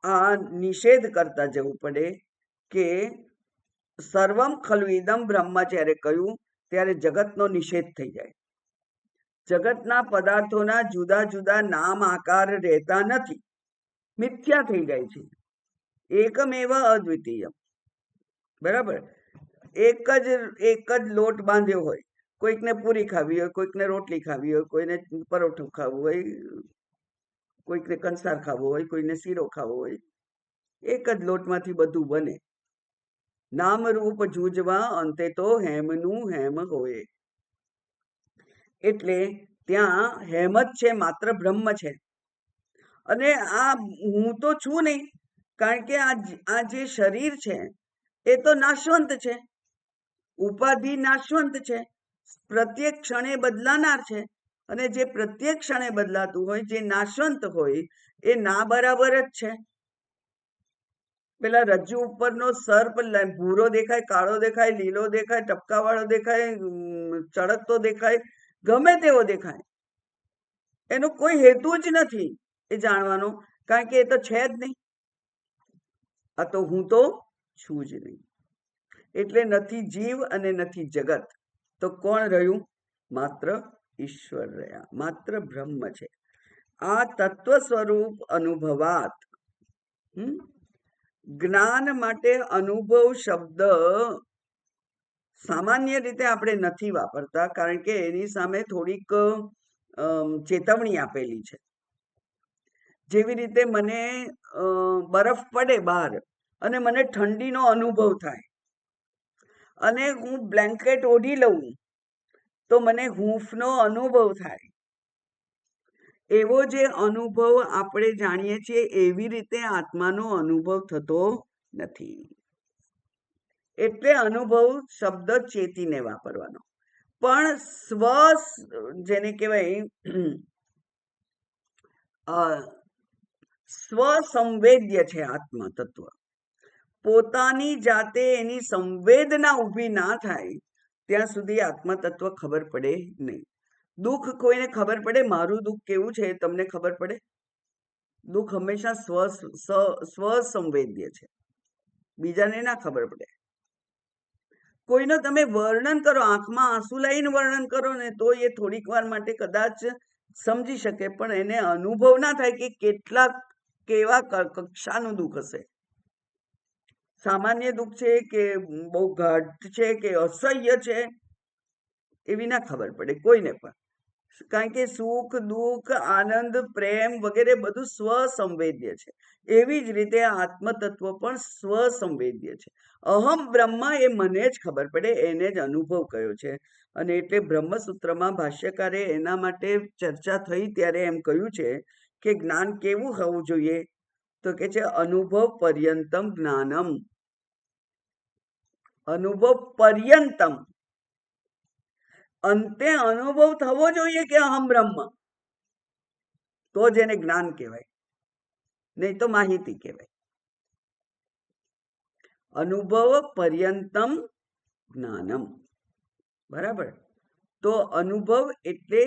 આ નિષેધ કરતા જવું પડે કે સર્વમ ખલુ ઇદમ બ્રહ્મ જ્યારે કહ્યું ત્યારે જગતનો નિષેધ થઈ જાય. જગતના પદાર્થોના જુદા જુદા નામ આકાર રહેતા નથી, મિથ્યા થઈ જાય છે. એકમેવ અદ્વિતીય. બરાબર? એક જ લોટ બાંધ્યો હોય, કોઈકને પૂરી ખાવી હોય, કોઈકને રોટલી ખાવી હોય, કોઈને પરોઠું ખાવું હોય, કોઈકને કંસાર ખાવો હોય, કોઈને શીરો ખાવો હોય. એક જ લોટમાંથી બધું બને. નામ રૂપ જૂજવા અંતે તો હેમનું હેમ હોય. એટલે ત્યાં હેમ જ છે, માત્ર બ્રહ્મ છે. અને આ હું તો છું નહીં, કારણ કે આ જે શરીર છે એ તો નાશવંત છે, ઉપાધિ નાશવંત છે, પ્રત્યેક ક્ષણે બદલાનાર છે. અને જે પ્રત્યેક ક્ષણે બદલાતું હોય, જે નાશવંત હોય, એ ના બરાબર જ છે. પેલા રજ્જુ ઉપરનો સર્પ ભૂરો દેખાય, કાળો દેખાય, લીલો દેખાય, ટપકાવાળો દેખાય, ચળકતો દેખાય, ગમે તેવો દેખાય, એનો કોઈ હેતુ જ નથી એ જાણવાનો, કારણ કે એ તો છે જ નહીં. આ તો હું તો છું જ નહીં. એટલે નથી જીવ અને નથી જગત, તો કોણ રહ્યું? માત્ર ઈશ્વર રહ્યા, માત્ર બ્રહ્મ છે. આ તત્વ સ્વરૂપ અનુભવાત. જ્ઞાન માટે અનુભવ શબ્દ સામાન્ય રીતે આપણે નથી વાપરતા, કારણ કે એની સામે થોડીક ચેતવણી આપેલી છે. જેવી રીતે મને બરફ પડે બહાર અને મને ઠંડીનો અનુભવ થાય અને હું બ્લેન્કેટ ઓઢી લઉં તો મને હૂંફનો અનુભવ થાય. એવો જે અનુભવ આપણે જાણીએ છીએ, એવી રીતે આત્માનો અનુભવ થતો નથી. એટલે અનુભવ શબ્દ ચેતીને વાપરવાનો. પણ જેને કહેવાય સ્વસંવેદ્ય છે આત્મા તત્વ. પોતાની જાતે એની સંવેદના ઊભી ના થાય ત્યાં સુધી આત્મા તત્વ ખબર પડે નહીં. દુઃખ કોઈને ખબર પડે? મારું દુઃખ કેવું છે તમને ખબર પડે? દુઃખ હંમેશા સ્વસંવેદ્ય છે, બીજાને ના ખબર પડે. કોઈનો તમે વર્ણન કરો, આંખમાં આંસુ લાવીને વર્ણન કરો ને તો એ થોડીક વાર માટે કદાચ સમજી શકે, પણ એને અનુભવ ના થાય કે કેવા કક્ષાનું દુઃખ હશે. સામાન્ય દુઃખ છે કે બહુ ઘટ છે કે અસહ્ય છે એવી ના ખબર પડે કોઈને પણ. કારણ કે સુખ દુઃખ આનંદ પ્રેમ વગેરે બધું સ્વસંવેદ્ય છે. એવી જ રીતે આત્મતત્વ પણ સ્વસંવેદ્ય છે. અહમ બ્રહ્મ એ મને જ ખબર પડે, એને જ અનુભવ કયો છે. અને એટલે બ્રહ્મસૂત્રમાં ભાષ્યકારે એના માટે ચર્ચા થઈ ત્યારે એમ કહ્યું છે કે જ્ઞાન કેવું હોવું જોઈએ, તો કે છે અનુભવ પર્યંતમ જ્ઞાનમ. અનુભવ પર્યંતમ, અંતે અનુભવ થવો જોઈએ કે અહમ બ્રહ્મ, તો જ એને જ્ઞાન કહેવાય, નહીં તો માહિતી કહેવાય. અનુભવ પર્યંતમ જ્ઞાનમ, બરાબર. તો અનુભવ એટલે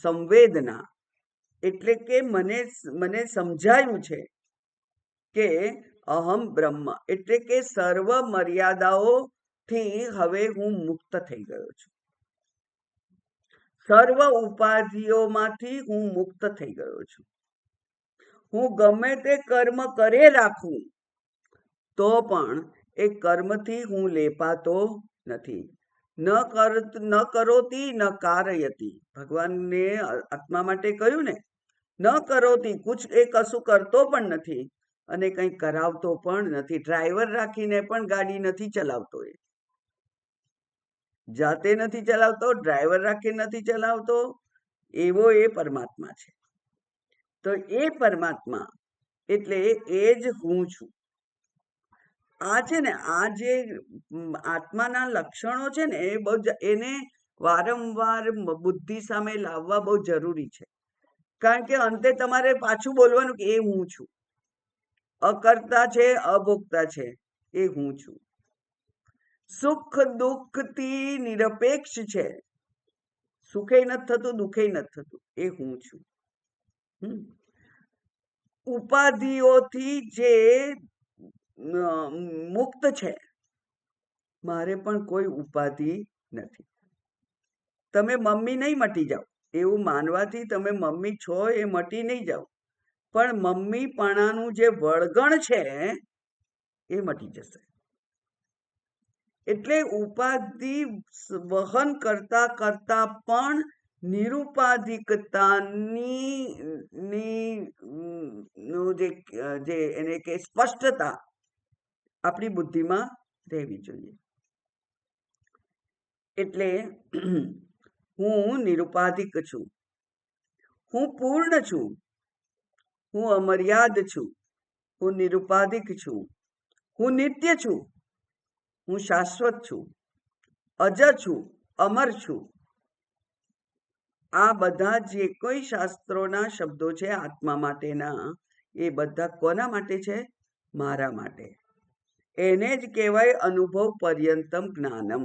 સંવેદના, એટલે કે મને સમજાયું છે કે અહમ બ્રહ્મ એટલે કે સર્વ મર્યાદાઓથી હવે હું મુક્ત થઈ ગયો છું. સર્વ ઉપાધિઓમાંથી હું મુક્ત થઈ ગયો છું. હું ગમે તે કર્મ કરે રાખું તો પણ એ કર્મથી હું લેપાતો નથી. ન કરોતી ન કારયતી, ભગવાનને આત્મા માટે કહ્યું ને, ન કરોતી, કુછ એ કશું કરતો પણ નથી અને કંઈ કરાવતો પણ નથી. ડ્રાઈવર રાખીને પણ ગાડી નથી ચલાવતો, એ જાતે નથી ચલાવતો, ડ્રાઈવર રાખીને નથી ચલાવતો, એવો એ પરમાત્મા છે. તો એ પરમાત્મા એટલે એ જ હું છું. આ છે ને, આ જે આત્માના લક્ષણો છે ને, એ બહુ એને વારંવાર બુદ્ધિ સામે લાવવા બહુ જરૂરી છે. કારણ કે અંતે તમારે પાછું બોલવાનું કે એ હું છું. અકર્તા છે, અભોક્તા છે, એ હું છું. સુખ દુઃખથી નિરપેક્ષ છે, સુખે નથી થતું દુઃખે નથી થતું, એ હું છું. ઉપાધિઓથી જે મુક્ત છે, મારે પણ કોઈ ઉપાધિ નથી. તમે મમ્મી નહીં મટી જાઓ, એવું માનવાથી તમે મમ્મી છો એ મટી નહીં જાઓ, પણ મમ્મીપણાનું જે વળગણ છે એ મટી જશે. એટલે ઉપાધિ વહન કરતા કરતા પણ નિરુપાધિકતાની જે એને કે સ્પષ્ટતા આપણી બુદ્ધિમાં રહેવી જોઈએ. એટલે હું નિરુપાધિક છું, હું પૂર્ણ છું, હું અમર્યાદ છું, હું નિરુપાધિક છું, હું નિત્ય છું, હું શાશ્વત છું, અજર છું, અમર છું. આ બધા જે કોઈ શાસ્ત્રોના શબ્દો છે આત્મા માટેના, એ બધા કોના માટે છે? મારા માટે. એને જ કહેવાય અનુભવ પર્યંતમ જ્ઞાનમ.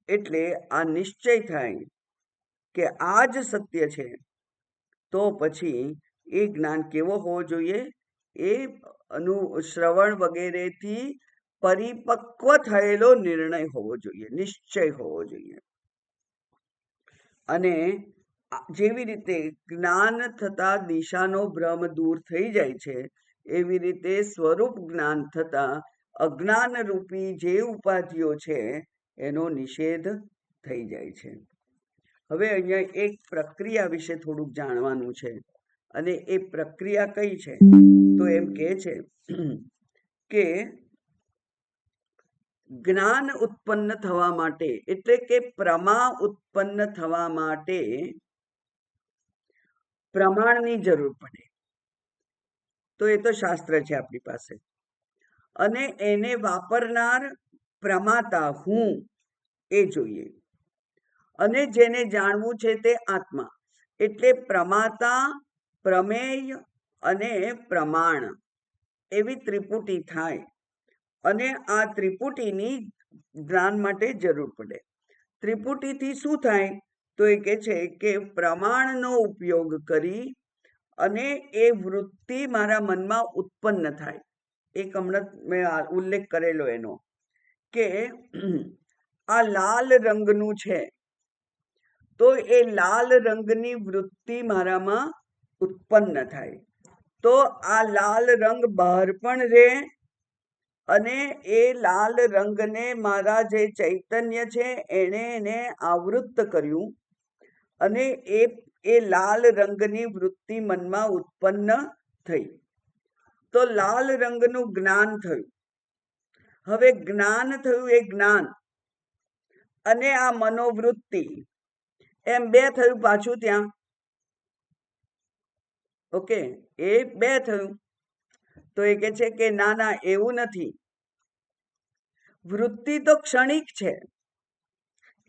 એટલે આ નિશ્ચય થાય કે આ જ સત્ય છે, તો પછી એ જ્ઞાન કેવો હોવો જોઈએ? એ શ્રવણ વગેરેથી પરિપક્વ થયેલો નિર્ણય હોવો જોઈએ, નિશ્ચય હોવો જોઈએ. અને જેવી રીતે જ્ઞાન થતા દિશાનો ભ્રમ દૂર થઈ જાય છે, એવી રીતે સ્વરૂપ જ્ઞાન થતા અજ્ઞાન રૂપી જે ઉપાધિઓ છે એનો નિષેધ થઈ જાય છે. હવે અહીંયા એક પ્રક્રિયા વિશે થોડુંક જાણવાનું છે. અને એ પ્રક્રિયા કઈ છે? તો એમ કહે છે કે જ્ઞાન ઉત્પન્ન થવા માટે, એટલે કે પ્રમા ઉત્પન્ન થવા માટે પ્રમાણની જરૂર પડે. તો એ તો શાસ્ત્ર છે આપણી પાસે, અને એને વાપરનાર પ્રમાતા હું એ જોઈએ. અને જેને જાણવું છે તે આત્મા, એટલે પ્રમાતા, પ્રમેય અને પ્રમાણ, એવી ત્રિપુટી થાય. અને આ ત્રિપુટીની જ્ઞાન માટે જરૂર પડે. ત્રિપુટીથી શું થાય? તો એ કહે છે કે પ્રમાણનો ઉપયોગ કરી અને એ વૃત્તિ મારા મનમાં ઉત્પન્ન થાય. એક હમણાં મેં ઉલ્લેખ કરેલો એનો, કે આ લાલ રંગનું છે, તો એ લાલ રંગની વૃત્તિ મારામાં ઉત્પન્ન થાય. તો આ લાલ રંગ બહાર પણ રહે અને એ લાલ રંગને મારા જે ચૈતન્ય છે એને આવૃત્ત કર્યું અને એ લાલ રંગની વૃત્તિ મનમાં ઉત્પન્ન થઈ. તો લાલ રંગનું જ્ઞાન થયું. હવે જ્ઞાન થયું એ જ્ઞાન અને આ મનોવૃત્તિ એમ બે થયું પાછું ત્યાં. ઓકે, એ બે થયું. તો એ કે છે કે ના ના એવું નથી, વૃત્તિ તો ક્ષણિક છે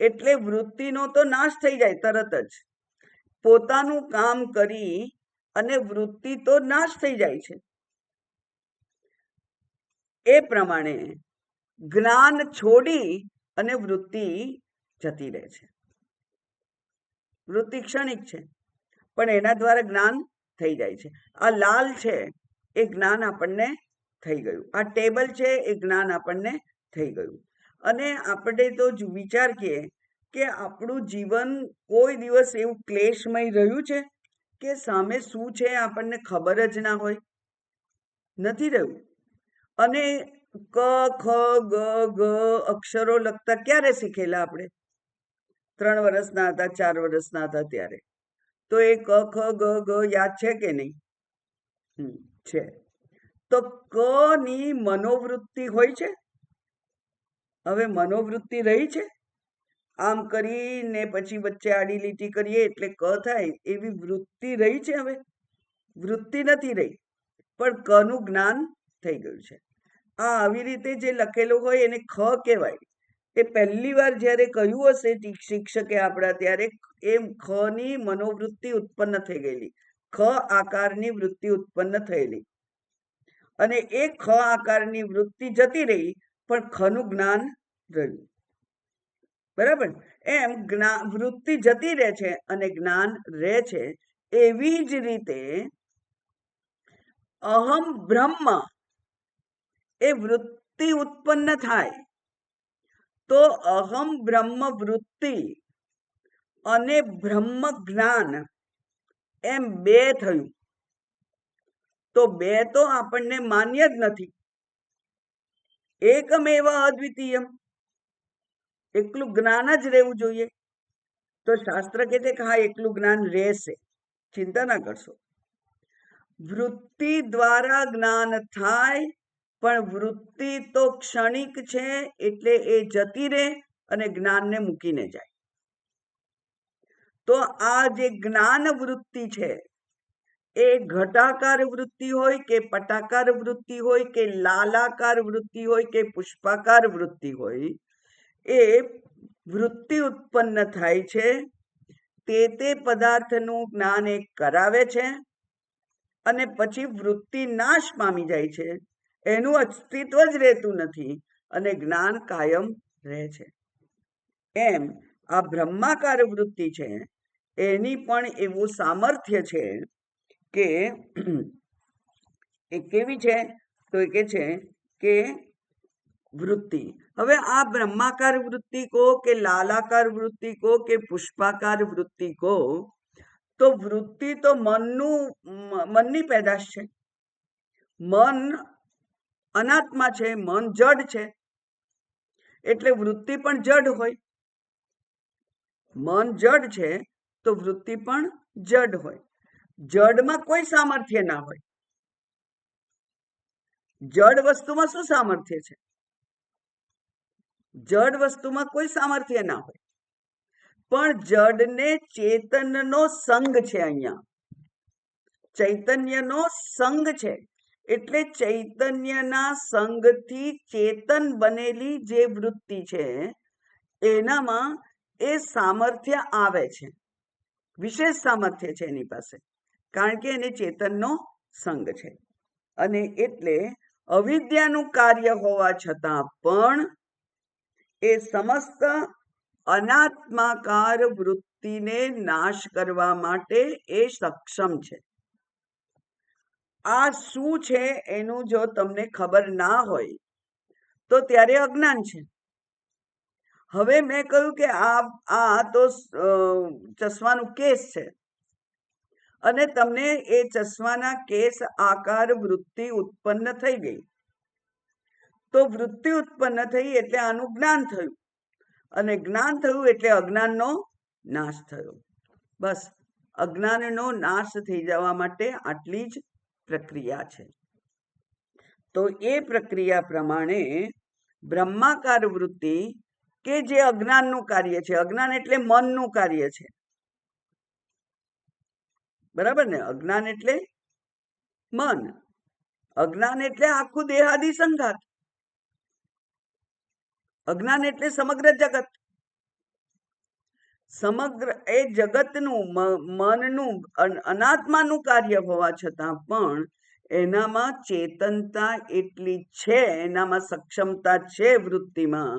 એટલે વૃત્તિનો તો નાશ થઈ જાય તરત જ. પોતાનું કામ કરી અને વૃત્તિ તો નાશ થઈ જાય છે. એ પ્રમાણે જ્ઞાન છોડી અને વૃત્તિ જતી રહે છે. વૃત્તિ ક્ષણિક છે પણ એના દ્વારા જ્ઞાન થઈ જાય છે. આ લાલ છે એ જ્ઞાન આપણને થઈ ગયું. આ ટેબલ છે એ જ્ઞાન આપણને થઈ ગયું. અને આપણે તો વિચાર કરીએ કે આપણું જીવન કોઈ દિવસ એવું ક્લેશમય રહ્યું છે કે સામે શું છે આપણને ખબર જ ના હોય? નથી રહ્યું. અને ક ખ ગ ગ અક્ષરો લખતા ક્યારે શીખેલા આપણે? 3 વર્ષના હતા, 4 વર્ષના હતા ત્યારે. તો એ ક ખ ગ ગ યાદ છે કે નહીં? છે. તો ક ની મનોવૃત્તિ હોય છે? હવે મનોવૃત્તિ રહી છે? આમ કરીને પછી વચ્ચે આડી લીટી કરીએ એટલે ક થાય એવી વૃત્તિ રહી છે? હવે વૃત્તિ નથી રહી પણ ક નું જ્ઞાન થઈ ગયું છે. આ આવી રીતે જે લખેલું હોય એને ખ કહેવાય. એ પહેલી વાર જ્યારે કહ્યું હશે શિક્ષકે આપણા ત્યારે એમ ખ ની મનોવૃત્તિ ઉત્પન્ન થઈ ગયેલી, ખ આકારની વૃત્તિ ઉત્પન્ન થયેલી અને એ ખ આકારની વૃત્તિ જતી રહી પણ ખ નું જ્ઞાન રહ્યું. બરાબર? એમ વૃત્તિ જતી રહે છે અને જ્ઞાન રહે છે. એવી જ રીતે અહમ બ્રહ્મ એ વૃત્તિ ઉત્પન્ન થાય તો અહમ બ્રહ્મ વૃત્તિ અને બ્રહ્મ જ્ઞાન એમ બે થયું. તો બે તો આપણને માન્ય જ નથી. એકમેવ અદ્વિતીયમ, એકલું જ્ઞાન જ રહેવું જોઈએ. તો શાસ્ત્ર કહે છે કે હા એકલું જ્ઞાન રહેશે, ચિંતા ના કરશો. વૃત્તિ દ્વારા જ્ઞાન થાય પણ વૃત્તિ તો ક્ષણિક છે એટલે એ જતી રહે અને જ્ઞાનને મૂકીને જાય. તો આ જે જ્ઞાન વૃત્તિ છે એ ઘટાકાર વૃત્તિ હોય કે પટાકાર વૃત્તિ હોય કે લાલાકાર વૃત્તિ હોય કે પુષ્પાકાર વૃત્તિ હોય, એ વૃત્તિ ઉત્પન્ન થાય છે. તે પદાર્થનું જ્ઞાન એ કરાવે છે અને પછી વૃત્તિ નાશ પામી જાય છે. એનું અસ્તિત્વ જ રહેતું નથી અને જ્ઞાન કાયમ રહે છે. એમ આ બ્રહ્માકાર વૃત્તિ છે એની પણ એવું સામર્થ્ય છે કે એ કેવી છે? તો એ કે છે કે વૃત્તિ. હવે આ બ્રહ્માકાર વૃત્તિ કહો કે લાલાકાર વૃત્તિ કહો કે પુષ્પાકાર વૃત્તિ કહો, તો વૃત્તિ તો મનની પેદાશ છે. મન અનાત્મા છે, મન જડ છે એટલે વૃત્તિ પણ જડ હોય. મન જડ છે તો વૃત્તિ પણ જડ હોય. જડમાં કોઈ સામર્થ્ય ના હોય. જડ વસ્તુમાં શું સામર્થ્ય છે? જડ વસ્તુમાં કોઈ સામર્થ્ય ના હોય. પણ જડને ચેતનનો સંગ છે. અહીંયા ચૈતન્યનો સંગ છે એટલે ચૈતન્યના સંગથી ચેતન બનેલી જે વૃત્તિ છે એનામાં એ સામર્થ્ય આવે છે. વિશેષ સામર્થ્ય છે એની પાસે, કારણ કે એને ચેતનનો સંગ છે. અને એટલે અવિદ્યાનું કાર્ય હોવા છતાં પણ એ સમસ્ત અનાત્માકાર વૃત્તિને નાશ કરવા માટે એ સક્ષમ છે. આ શું છે એનું જો તમને ખબર ના હોય તો ત્યારે અજ્ઞાન છે. હવે મેં કહ્યું કે આ તો ચશ્માનું કેસ છે. અને તમને એ ચશ્માના કેસ આકાર વૃત્તિ ઉત્પન્ન થઈ ગઈ. તો વૃત્તિ ઉત્પન્ન થઈ એટલે આનું જ્ઞાન થયું, અને જ્ઞાન થયું એટલે અજ્ઞાનનો નાશ થયો. બસ અજ્ઞાનનો નાશ થઈ જવા માટે આટલી જ પ્રક્રિયા છે. તો એ પ્રક્રિયા પ્રમાણે બ્રહ્માકાર વૃત્તિ કે જે અજ્ઞાનનું કાર્ય છે, અજ્ઞાન એટલે મનનું કાર્ય છે, બરાબર ને? અજ્ઞાન એટલે મન, અજ્ઞાન એટલે આખું દેહાદી સંઘાત, અજ્ઞાન એટલે સમગ્ર જગત. સમગ્ર એ જગતનું મનનું અનાત્માનું કાર્ય હોવા છતાં પણ એનામાં ચેતનતા એટલી છે, એનામાં સક્ષમતા છે વૃત્તિમાં,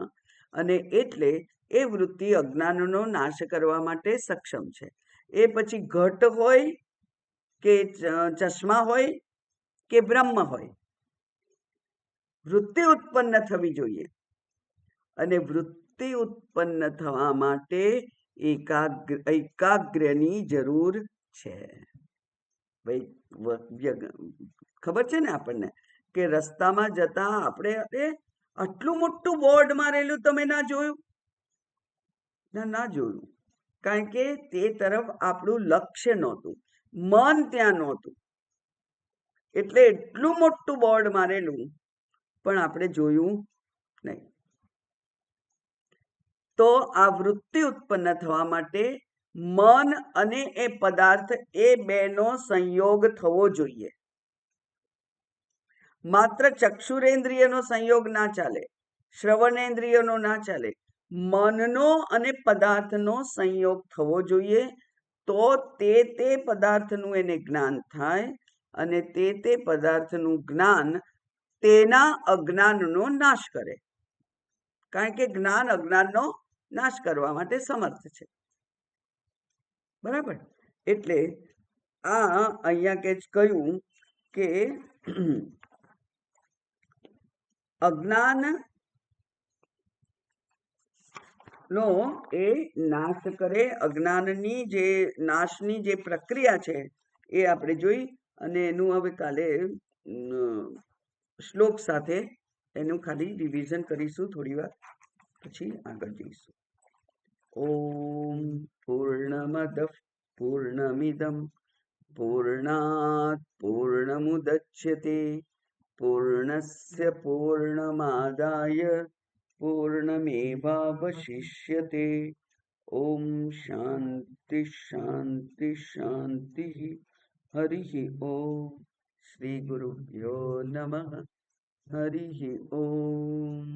અને એટલે એ વૃત્તિ અજ્ઞાનનો નાશ કરવા માટે સક્ષમ છે. એ પછી ઘટ હોય કે ચશ્મા હોય કે બ્રહ્મ હોય, વૃત્તિ ઉત્પન્ન થવી જોઈએ. અને વૃત્તિ ઉત્પન્ન થવા માટે એકાગ્રની જરૂર છે. ખબર છે ને આપણને કે રસ્તામાં જતા આપણે આટલું મોટું બોર્ડ મારેલું તમે ના જોયું? ના જોયું, કારણ કે તે તરફ આપણું લક્ષ્ય નહોતું, મન ત્યાં નહોતું. એટલે એટલું મોટું બોર્ડ મારેલું પણ આપણે જોયું નહીં. તો આ વૃત્તિ ઉત્પન્ન થવા માટે મન અને એ પદાર્થ એ બેનો સંયોગ થવો જોઈએ. માત્ર ચક્ષુરેન્દ્રિયનો સંયોગ ના ચાલે, શ્રવણેન્દ્રિયનો ના ચાલે, મનનો અને પદાર્થનો સંયોગ થવો જોઈએ. તો તે પદાર્થનું એને જ્ઞાન થાય, અને તે પદાર્થનું જ્ઞાન તેના અજ્ઞાનનો નાશ કરે, કારણ કે જ્ઞાન અજ્ઞાનનો નાશ કરવા માટે સમર્થ છે. બરાબર? એટલે આ અહીંયા કે કહ્યું કે અજ્ઞાન નો એ નાશ કરે, અજ્ઞાનની જે નાશની જે પ્રક્રિયા છે એ આપણે જોઈ, અને એનું હવે કાલે શ્લોક સાથે એનું ખાલી રિવિઝન કરીશું થોડી વાર, પછી આગળ જઈશું. ઓમ પૂર્ણમદ પૂર્ણમિદમ પૂર્ણાત પૂર્ણમુદચ્યતે પૂર્ણસ્ય પૂર્ણમાદાય પૂર્ણમેવાવશિષ્યતે. ઓમ શાંતિ શાંતિ શાંતિ. હરિ ઓમ. શ્રી ગુરુભ્યો નમઃ. હરિ ઓમ.